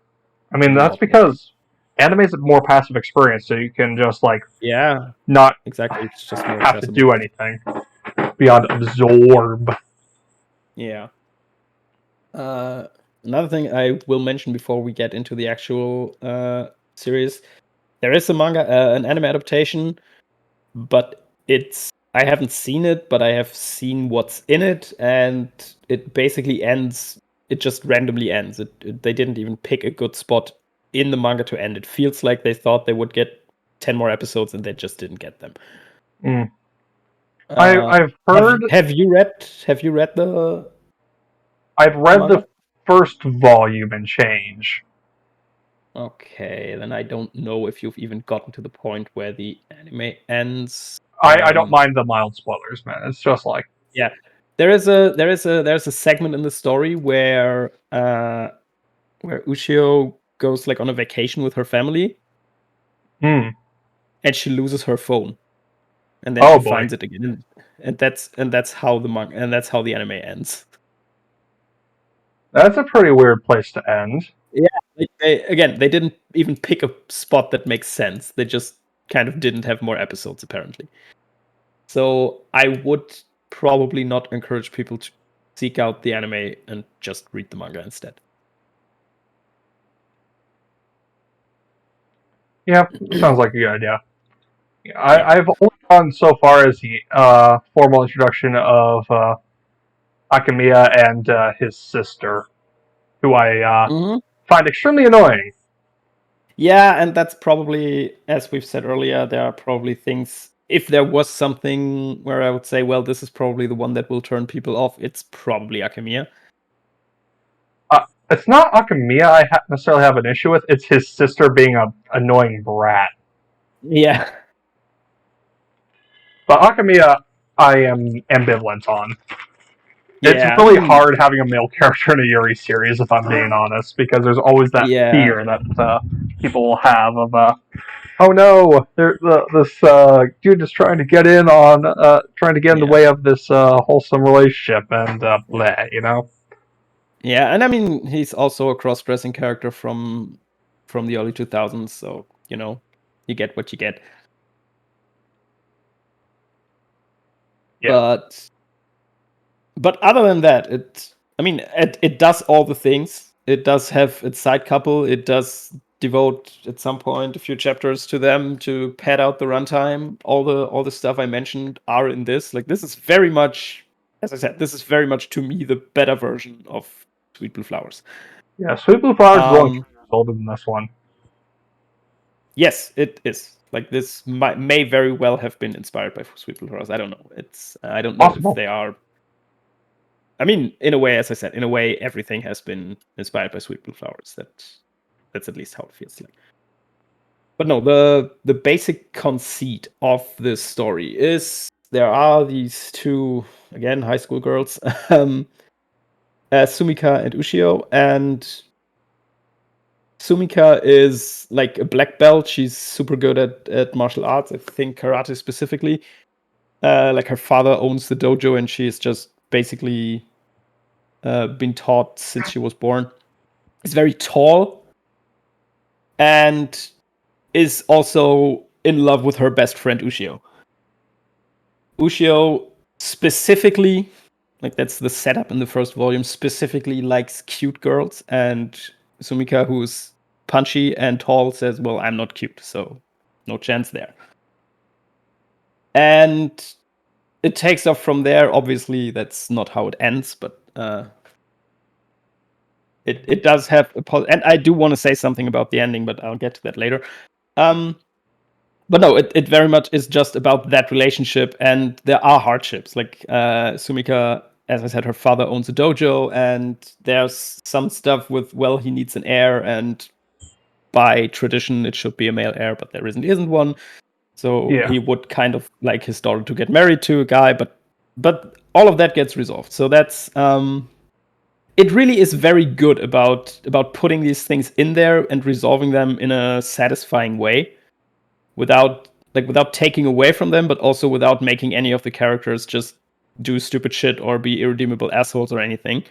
A: I mean, that's because anime is a more passive experience, so you can just not
B: exactly. It's just more
A: have
B: accessible.
A: to do anything beyond absorb.
B: Yeah. Another thing I will mention before we get into the actual series, there is a manga, an anime adaptation, but I haven't seen it, but I have seen what's in it, and it basically ends. It just randomly ends. They didn't even pick a good spot in the manga to end. It feels like they thought they would get 10 more episodes, and they just didn't get them.
A: I've heard.
B: Have you read the?
A: I've read the first volume and change.
B: Okay, then I don't know if you've even gotten to the point where the anime ends.
A: I don't mind the mild spoilers, man. It's just like,
B: yeah, there's a segment in the story where Ushio goes like on a vacation with her family,
A: Hmm.
B: and she loses her phone, and then
A: Oh
B: she
A: boy,
B: finds it again, and that's how the anime ends.
A: that's a pretty weird place to end.
B: Yeah, like they didn't even pick a spot that makes sense. They just kind of didn't have more episodes apparently. So I would probably not encourage people to seek out the anime and just read the manga instead.
A: Yeah, sounds like a good idea.
B: Yeah.
A: I've only gone so far as the formal introduction of Akamiya and his sister, who I
B: Mm-hmm.
A: find extremely annoying.
B: Yeah, and that's probably, as we've said earlier, there are probably things. If there was something where I would say, well, this is probably the one that will turn people off, it's probably Akamiya.
A: It's not Akamiya necessarily have an issue with. It's his sister being a annoying brat.
B: Yeah.
A: But Akamiya, I am ambivalent on. It's
B: Yeah, I
A: really
B: mean,
A: hard having a male character in a Yuri series, if I'm being honest, because there's always that
B: yeah,
A: fear that people will have of, oh no, this dude is trying to get in on, trying to get in the
B: yeah.
A: way of this wholesome relationship, and bleh, you know?
B: Yeah, and I mean, he's also a cross-dressing character from the early 2000s, so, you get what you get.
A: Yeah.
B: But other than that, it does all the things. It does have its side couple. It does devote at some point a few chapters to them to pad out the runtime. All the stuff I mentioned are in this. Like, this is very much, as I said, this is very much to me the better version of Sweet Blue Flowers.
A: Yeah, Sweet Blue Flowers is only 2
B: Um,
A: years older than this one.
B: yes, it is. Like, this may very well have been inspired by Sweet Blue Flowers. I don't know. I don't know if
A: Possible.
B: they are. I mean, in a way, as I said, in a way, everything has been inspired by Sweet Blue Flowers. That's at least how it feels like. But no, the basic conceit of this story is there are these two, again, high school girls, Sumika and Ushio, and Sumika is like a black belt. She's super good at martial arts, I think karate specifically. Like, her father owns the dojo, and she's just basically been taught since she was born. Is very tall and is also in love with her best friend Ushio. Ushio specifically, like, that's the setup in the first volume, specifically likes cute girls, and Sumika, who's punchy and tall, says, well, I'm not cute, so no chance there. And it takes off from there. Obviously, that's not how it ends, but it does have and I do want to say something about the ending, but I'll get to that later. But no, it very much is just about that relationship, and there are hardships. Like, Sumika, as I said, her father owns a dojo, and there's some stuff with, well, he needs an heir, and by tradition it should be a male heir, but there isn't one. So
A: Yeah.
B: he would kind of like his daughter to get married to a guy, but all of that gets resolved. So that's it really is very good about putting these things in there and resolving them in a satisfying way, without taking away from them, but also without making any of the characters just do stupid shit or be irredeemable assholes or anything.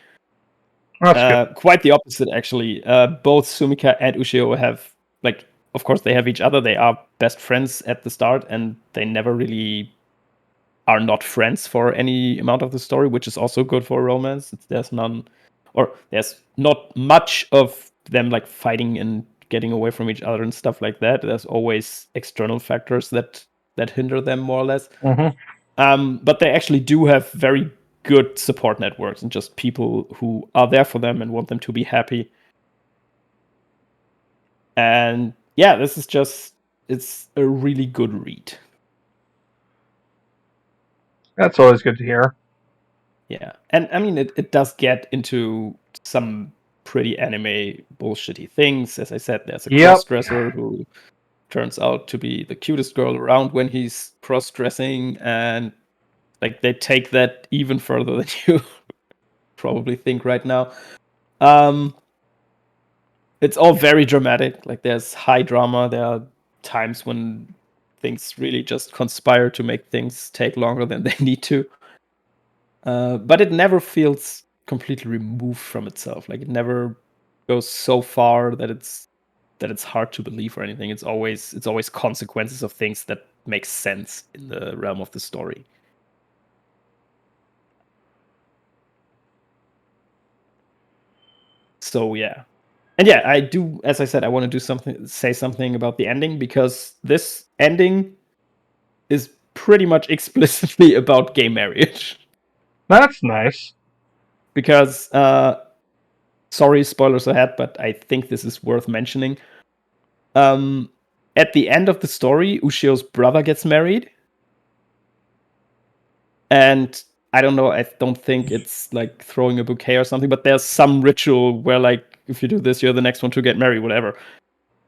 A: That's good.
B: Quite the opposite, actually. Both Sumika and Ushio have, like, of course, they have each other. They are best friends at the start, and they never really are not friends for any amount of the story, which is also good for romance. There's not much of them, like, fighting and getting away from each other and stuff like that. There's always external factors that hinder them, more or less. But they actually do have very good support networks and just people who are there for them and want them to be happy. And yeah, it's a really good read.
A: That's always good to hear.
B: Yeah. And I mean, it does get into some pretty anime bullshitty things. As I said, there's a
A: Yep.
B: cross-dresser who turns out to be the cutest girl around when he's cross-dressing, and, like, they take that even further than you probably think right now. It's all very dramatic. Like, there's high drama. There are times when things really just conspire to make things take longer than they need to. But it never feels completely removed from itself. Like it never goes so far that it's hard to believe or anything. It's always consequences of things that make sense in the realm of the story. So yeah. And yeah, I do, as I said, I want to say something about the ending, because this ending is pretty much explicitly about gay marriage.
A: That's nice.
B: Because sorry, spoilers ahead, but I think this is worth mentioning. At the end of the story, Ushio's brother gets married. And I don't know, I don't think it's like throwing a bouquet or something, but there's some ritual where, like, if you do this, you're the next one to get married, whatever.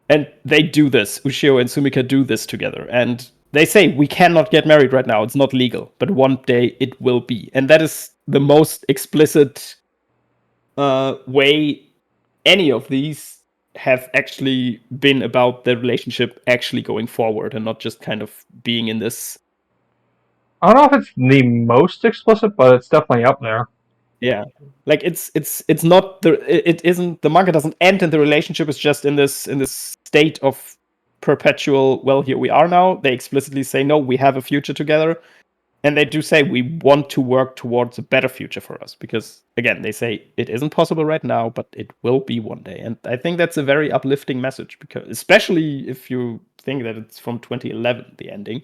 B: And they do this. Ushio and Sumika do this together. And they say, we cannot get married right now. It's not legal. But one day it will be. And that is the most explicit way any of these have actually been about the relationship actually going forward, and not just kind of being in this.
A: I don't know if it's the most explicit, but it's definitely up there.
B: Yeah, like it's not it isn't, the manga doesn't end and the relationship is just in this state of perpetual, well, here we are now. They explicitly say, no, we have a future together. And they do say, we want to work towards a better future for us. Because, again, they say it isn't possible right now, but it will be one day. And I think that's a very uplifting message, because especially if you think that it's from 2011, the ending.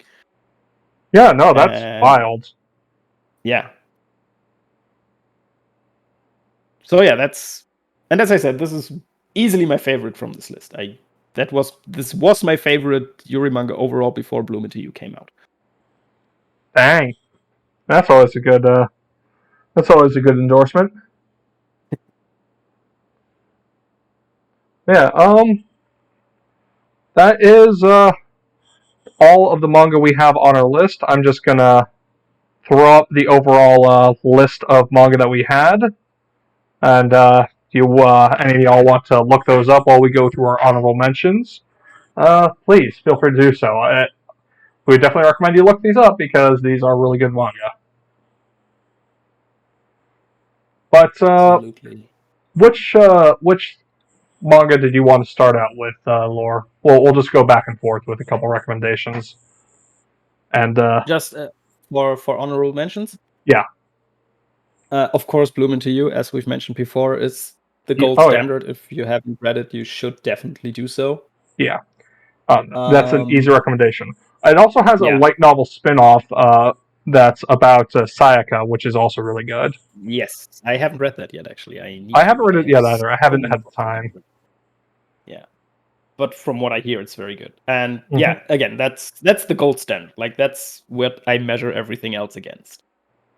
A: Yeah, no, that's wild.
B: Yeah. So yeah, and as I said, this is easily my favorite from this list. This was my favorite Yuri manga overall before Bloom Into You came out.
A: Dang, that's always a good endorsement. Yeah, that is all of the manga we have on our list. I'm just gonna throw up the overall list of manga that we had, and do any of y'all want to look those up while we go through our honorable mentions? Please feel free to do so. We definitely recommend you look these up because these are really good manga. But
B: Absolutely.
A: which manga did you want to start out with, Lore? Well, we'll just go back and forth with a couple recommendations. And
B: just for honorable mentions.
A: Yeah.
B: Of course, Bloom Into You, as we've mentioned before, is the gold standard. Yeah. If you haven't read it, you should definitely do so.
A: Yeah. That's an easy recommendation. It also has a light novel spin-off that's about Sayaka, which is also really good.
B: Yes, I haven't read that yet, actually.
A: I haven't read it yet either. I haven't had the time.
B: Yeah. But from what I hear, it's very good. And yeah, again, that's the gold standard. Like, that's what I measure everything else against.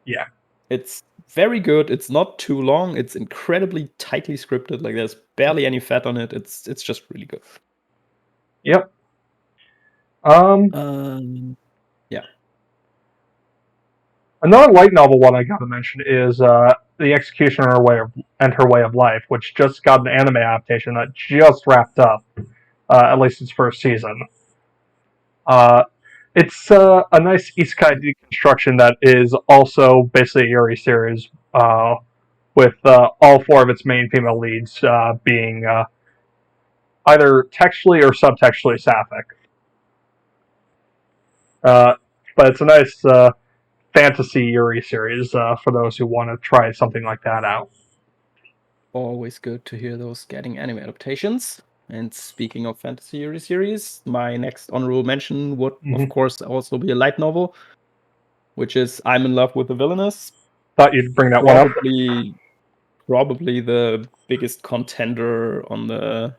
A: Yeah.
B: It's very good. It's not too long. It's incredibly tightly scripted. Like, there's barely any fat on it. It's just really good.
A: Yep.
B: Yeah.
A: Another light novel one I gotta mention is The Executioner and Her Way of Life, which just got an anime adaptation that just wrapped up, at least its first season. It's a nice isekai deconstruction that is also basically a Yuri series, with all four of its main female leads being either textually or subtextually sapphic. But it's a nice fantasy Yuri series for those who want to try something like that out.
B: Always good to hear those getting anime adaptations. And speaking of fantasy Yuri series, my next honorable mention would, of course, also be a light novel, which is I'm in Love with the Villainess.
A: Thought you'd bring that one up.
B: Probably the biggest contender on the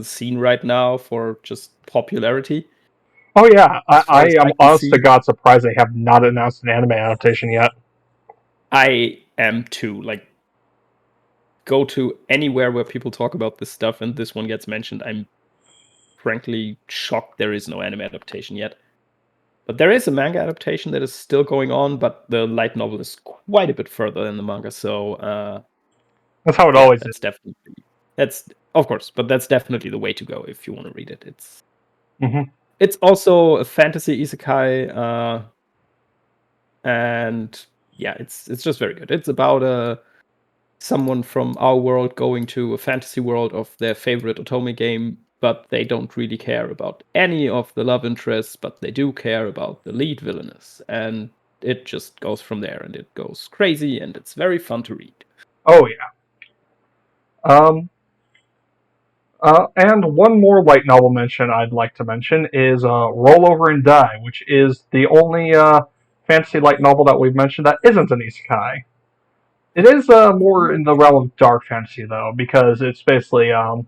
B: scene right now for just popularity.
A: Oh yeah, I am honest to God surprised they have not announced an anime adaptation yet.
B: I am too. Like, go to anywhere where people talk about this stuff and this one gets mentioned, I'm frankly shocked there is no anime adaptation yet. But there is a manga adaptation that is still going on, but the light novel is quite a bit further than the manga, so
A: that's how it always is.
B: That's of course, but that's definitely the way to go if you want to read it. It's
A: Mm-hmm.
B: It's also a fantasy isekai, and yeah, it's just very good. It's about someone from our world going to a fantasy world of their favorite otome game, but they don't really care about any of the love interests, but they do care about the lead villainess, and it just goes from there, and it goes crazy, and it's very fun to read.
A: Oh yeah. And one more light novel mention I'd like to mention is Roll Over and Die, which is the only fantasy light novel that we've mentioned that isn't an isekai. It is more in the realm of dark fantasy, though, because it's basically, oh,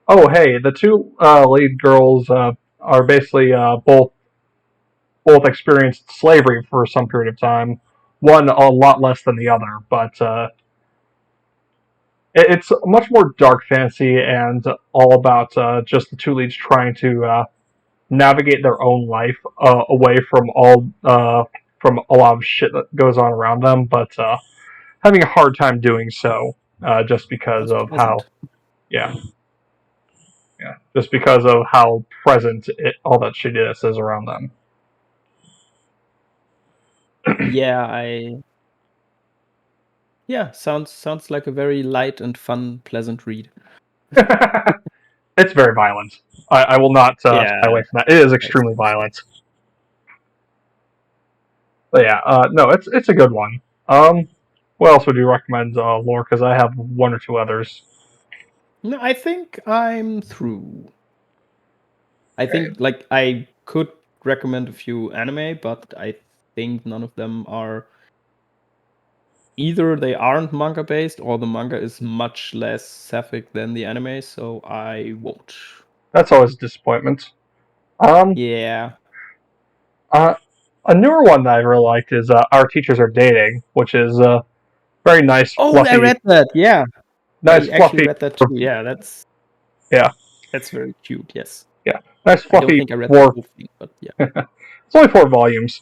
A: hey, the two lead girls are basically both experienced slavery for some period of time. One a lot less than the other, but it's much more dark fantasy and all about just the two leads trying to navigate their own life away from from a lot of shit that goes on around them, but having a hard time doing so just because
B: That's
A: of how,
B: pleasant.
A: yeah, just because of how present all that shittiness is around them.
B: Yeah, sounds like a very light and fun, pleasant read.
A: It's very violent. I will not shy
B: Yeah,
A: away from that. It is
B: makes
A: extremely
B: sense.
A: violent. But yeah, no, it's a good one. What else would you recommend, Laura? Because I have one or two others.
B: No, I think I'm through. I
A: Okay.
B: think like I could recommend a few anime, but I think none of them are either they aren't manga based or the manga is much less sapphic than the anime, so I won't.
A: That's always a disappointment. Um,
B: Yeah.
A: uh, a newer one that I really liked is Our Teachers Are Dating, which is very nice,
B: Oh, I
A: fluffy,
B: read that. Yeah. I
A: nice,
B: actually
A: fluffy.
B: read that too. Yeah,
A: Yeah,
B: that's very cute. Yes.
A: yeah, nice,
B: I don't
A: fluffy
B: think I read the
A: four.
B: whole thing, but yeah.
A: It's only 4 volumes,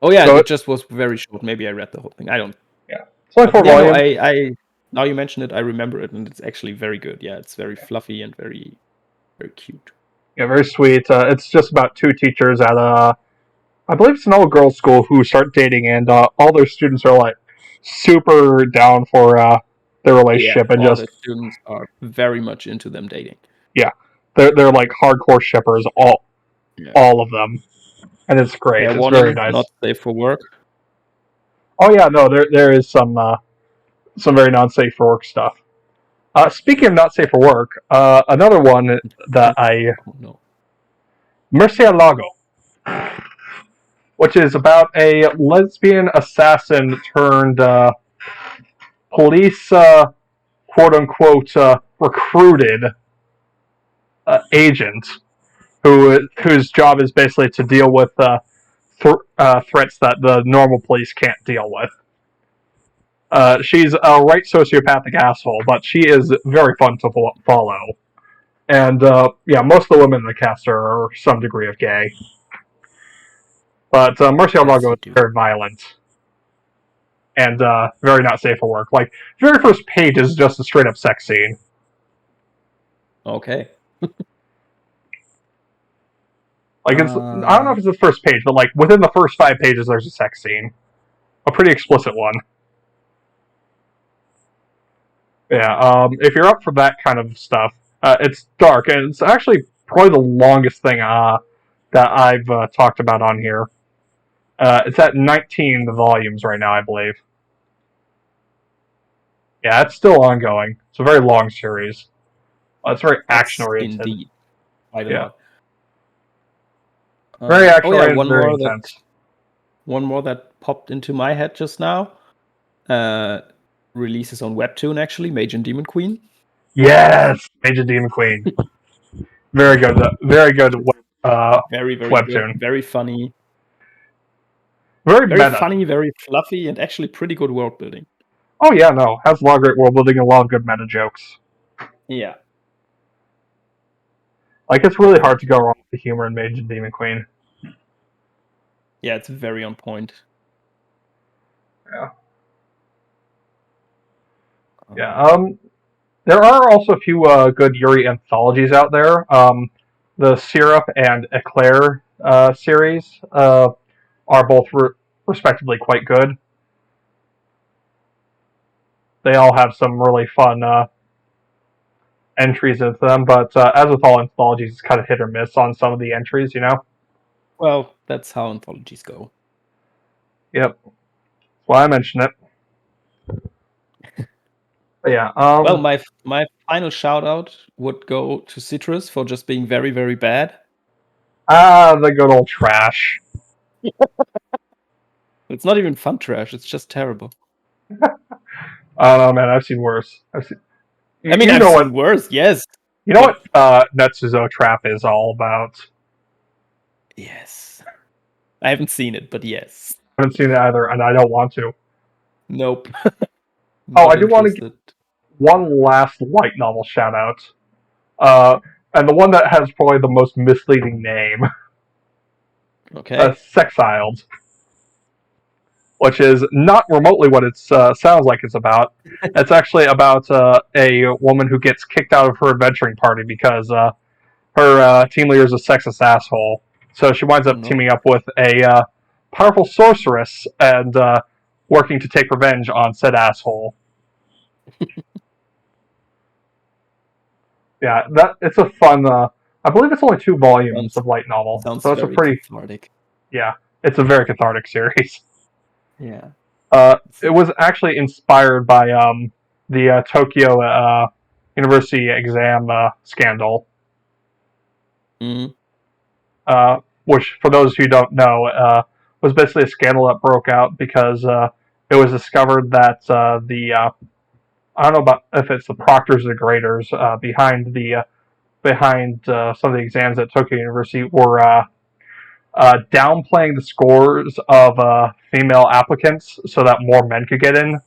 B: Oh yeah,
A: so
B: it just was very short. Maybe I read the whole thing. I don't.
A: yeah, it's only
B: But
A: four
B: yeah, no,
A: volumes.
B: I now you mention it, I remember it, and it's actually very good. Yeah, it's very fluffy and very very cute.
A: Yeah, very sweet. It's just about two teachers at I believe it's an all girls school who start dating, and all their students are like super down for their
B: Yeah,
A: relationship, and
B: all
A: just
B: the students are very much into them dating.
A: yeah, they're like hardcore shippers,
B: Yeah.
A: all of them, and it's great.
B: Fair
A: It's very
B: warning,
A: nice.
B: not safe for work.
A: Oh yeah, no, there is some very non safe for work stuff. Speaking of not safe for work, another one that
B: Oh no.
A: Murcielago, which is about a lesbian assassin turned police quote unquote recruited agent whose job is basically to deal with threats that the normal police can't deal with. She's a right sociopathic asshole, but she is very fun to follow. And yeah, most of the women in the cast are some degree of gay. But
B: As
A: Murcielago
B: you
A: is
B: do.
A: very violent and very not safe for work. Like, the very first page is just a straight up sex scene.
B: Okay.
A: Like, I don't know if it's the first page, but like within the first 5 pages, there's a sex scene, a pretty explicit one. Yeah, if you're up for that kind of stuff, it's dark, and it's actually probably the longest thing that I've talked about on here. It's at 19 volumes right now, I believe. Yeah, it's still ongoing. It's a very long series. It's very action
B: That's
A: oriented.
B: indeed quite a
A: Yeah,
B: lot.
A: very
B: Oh
A: action
B: yeah,
A: oriented, very intense.
B: one more that popped into my head just now. Uh, releases on Webtoon actually, Mage and Demon Queen.
A: Yes, Major Demon Queen. Very good. Very good
B: Very very good,
A: webtoon. Very
B: very
A: meta.
B: funny, very fluffy, and actually pretty good world building.
A: Oh yeah, no, has a lot of great world building and a lot of good meta jokes.
B: Yeah.
A: Like, it's really hard to go wrong with the humor in Mage and Demon Queen.
B: Yeah, it's very on point.
A: Yeah. Yeah. There are also a few good Yuri anthologies out there. The Syrup and Eclair series are both respectively quite good. They all have some really fun entries into them, but as with all anthologies, it's kind of hit or miss on some of the entries, you know?
B: Well, that's how anthologies go.
A: Yep. That's why I mentioned it. But yeah.
B: Well, my final shout out would go to Citrus for just being very, very bad.
A: The good old trash.
B: It's not even fun trash, it's just terrible.
A: I don't know, man. I've seen worse.
B: I've
A: You know
B: seen worse, yes.
A: You know what Netsuzo Trap is all about?
B: Yes. I haven't seen it, but yes.
A: I haven't seen it either, and I don't want to.
B: Nope.
A: I do want to give one last light novel shout out. And the one that has probably the most misleading name.
B: Okay.
A: Sexiled. Which is not remotely what it sounds like it's about. It's actually about a woman who gets kicked out of her adventuring party because her team leader is a sexist asshole. So she winds up teaming up with a powerful sorceress and working to take revenge on said asshole. Yeah, it's a fun. I believe it's only 2 volumes of light novel, so it's a pretty
B: cathartic.
A: Yeah, it's a very cathartic series.
B: Yeah.
A: It was actually inspired by the Tokyo University exam scandal.
B: Mm-hmm.
A: Which, for those who don't know, was basically a scandal that broke out because it was discovered that I don't know about if it's the proctors or the graders behind some of the exams at Tokyo University were downplaying the scores of female applicants so that more men could get in,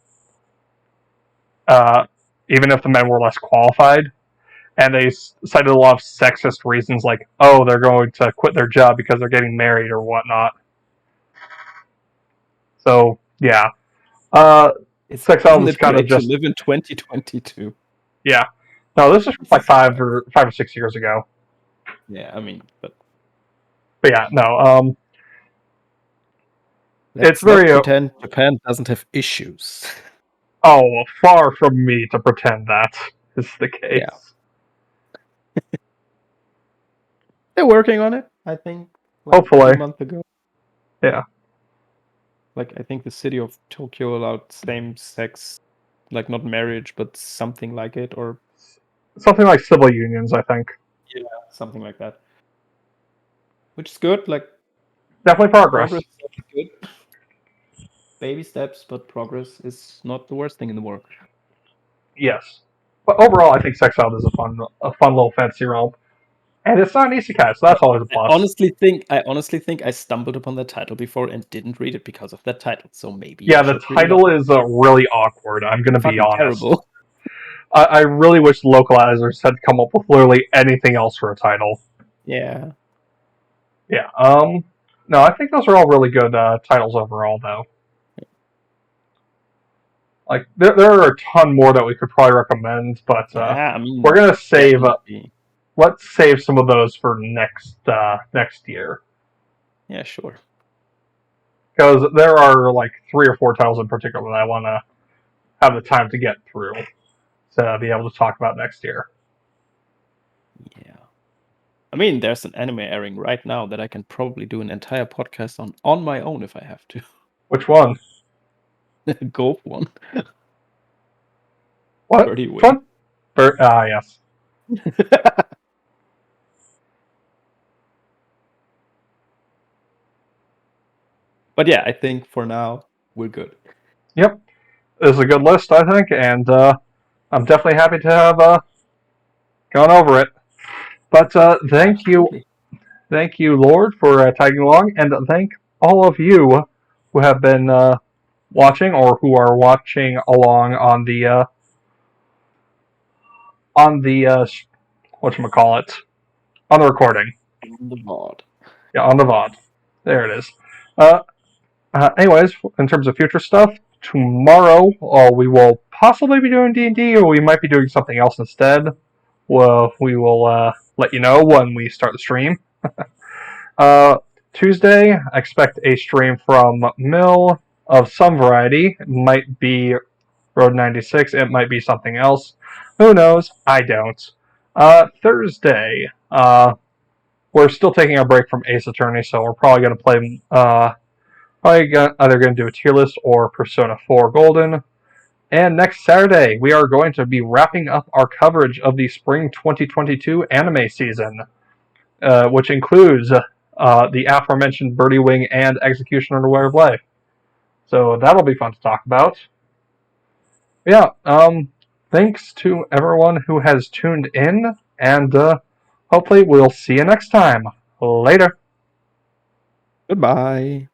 A: even if the men were less qualified. And they cited a lot of sexist reasons, like, oh, they're going to quit their job because they're getting married or whatnot. So, yeah. Sexiled is kind of just...
B: to live in 2022.
A: Yeah. No, this is like 5 or 6 years ago.
B: Yeah, I mean, but
A: yeah, no.
B: It's very pretend Japan doesn't have issues.
A: Oh, far from me to pretend that is the case.
B: Yeah. They're working on it, I think.
A: Hopefully.
B: A month ago.
A: Yeah.
B: Like, I think the city of Tokyo allowed same-sex, like, not marriage, but something like it, or...
A: Something like civil unions, I think.
B: Yeah, something like that. Which is good, like...
A: Definitely progress.
B: Progress is good. Baby steps, but progress is not the worst thing in the world.
A: Yes. But overall, I think Sexiled is a fun little fantasy realm. And it's not an isekai, so that's always a plus.
B: I honestly think I stumbled upon that title before and didn't read it because of that title. So maybe.
A: Yeah, the title is really awkward. I'm going to be honest.
B: Terrible.
A: I really wish localizers had come up with literally anything else for a title.
B: Yeah.
A: Yeah. No, I think those are all really good titles overall, though. Like there are a ton more that we could probably recommend, but we're gonna save. Let's save some of those for next year.
B: Yeah, sure.
A: Because there are like 3 or 4 titles in particular that I want to have the time to get through to be able to talk about next year.
B: Yeah. I mean, there's an anime airing right now that I can probably do an entire podcast on my own if I have to.
A: Which one?
B: Golf one.
A: What? Birdie Wing. Yes.
B: But yeah, I think for now we're good.
A: Yep, this is a good list, I think, and I'm definitely happy to have gone over it. But thank you, Lord, for tagging along, and thank all of you who have been watching or who are watching along on the whatchamacallit, on the recording.
B: On the VOD.
A: Yeah, on the VOD. There it is. Anyways, in terms of future stuff, tomorrow we will possibly be doing D&D, or we might be doing something else instead. Well, we will let you know when we start the stream. Tuesday, I expect a stream from Mill of some variety. It might be Road 96, it might be something else. Who knows? I don't. Thursday, we're still taking our break from Ace Attorney, so we're probably going to play, either going to do a tier list or Persona 4 Golden. And next Saturday, we are going to be wrapping up our coverage of the Spring 2022 anime season, which includes the aforementioned Birdie Wing and Execution Under Way of Life. So that'll be fun to talk about. Yeah, thanks to everyone who has tuned in, and hopefully we'll see you next time. Later.
B: Goodbye.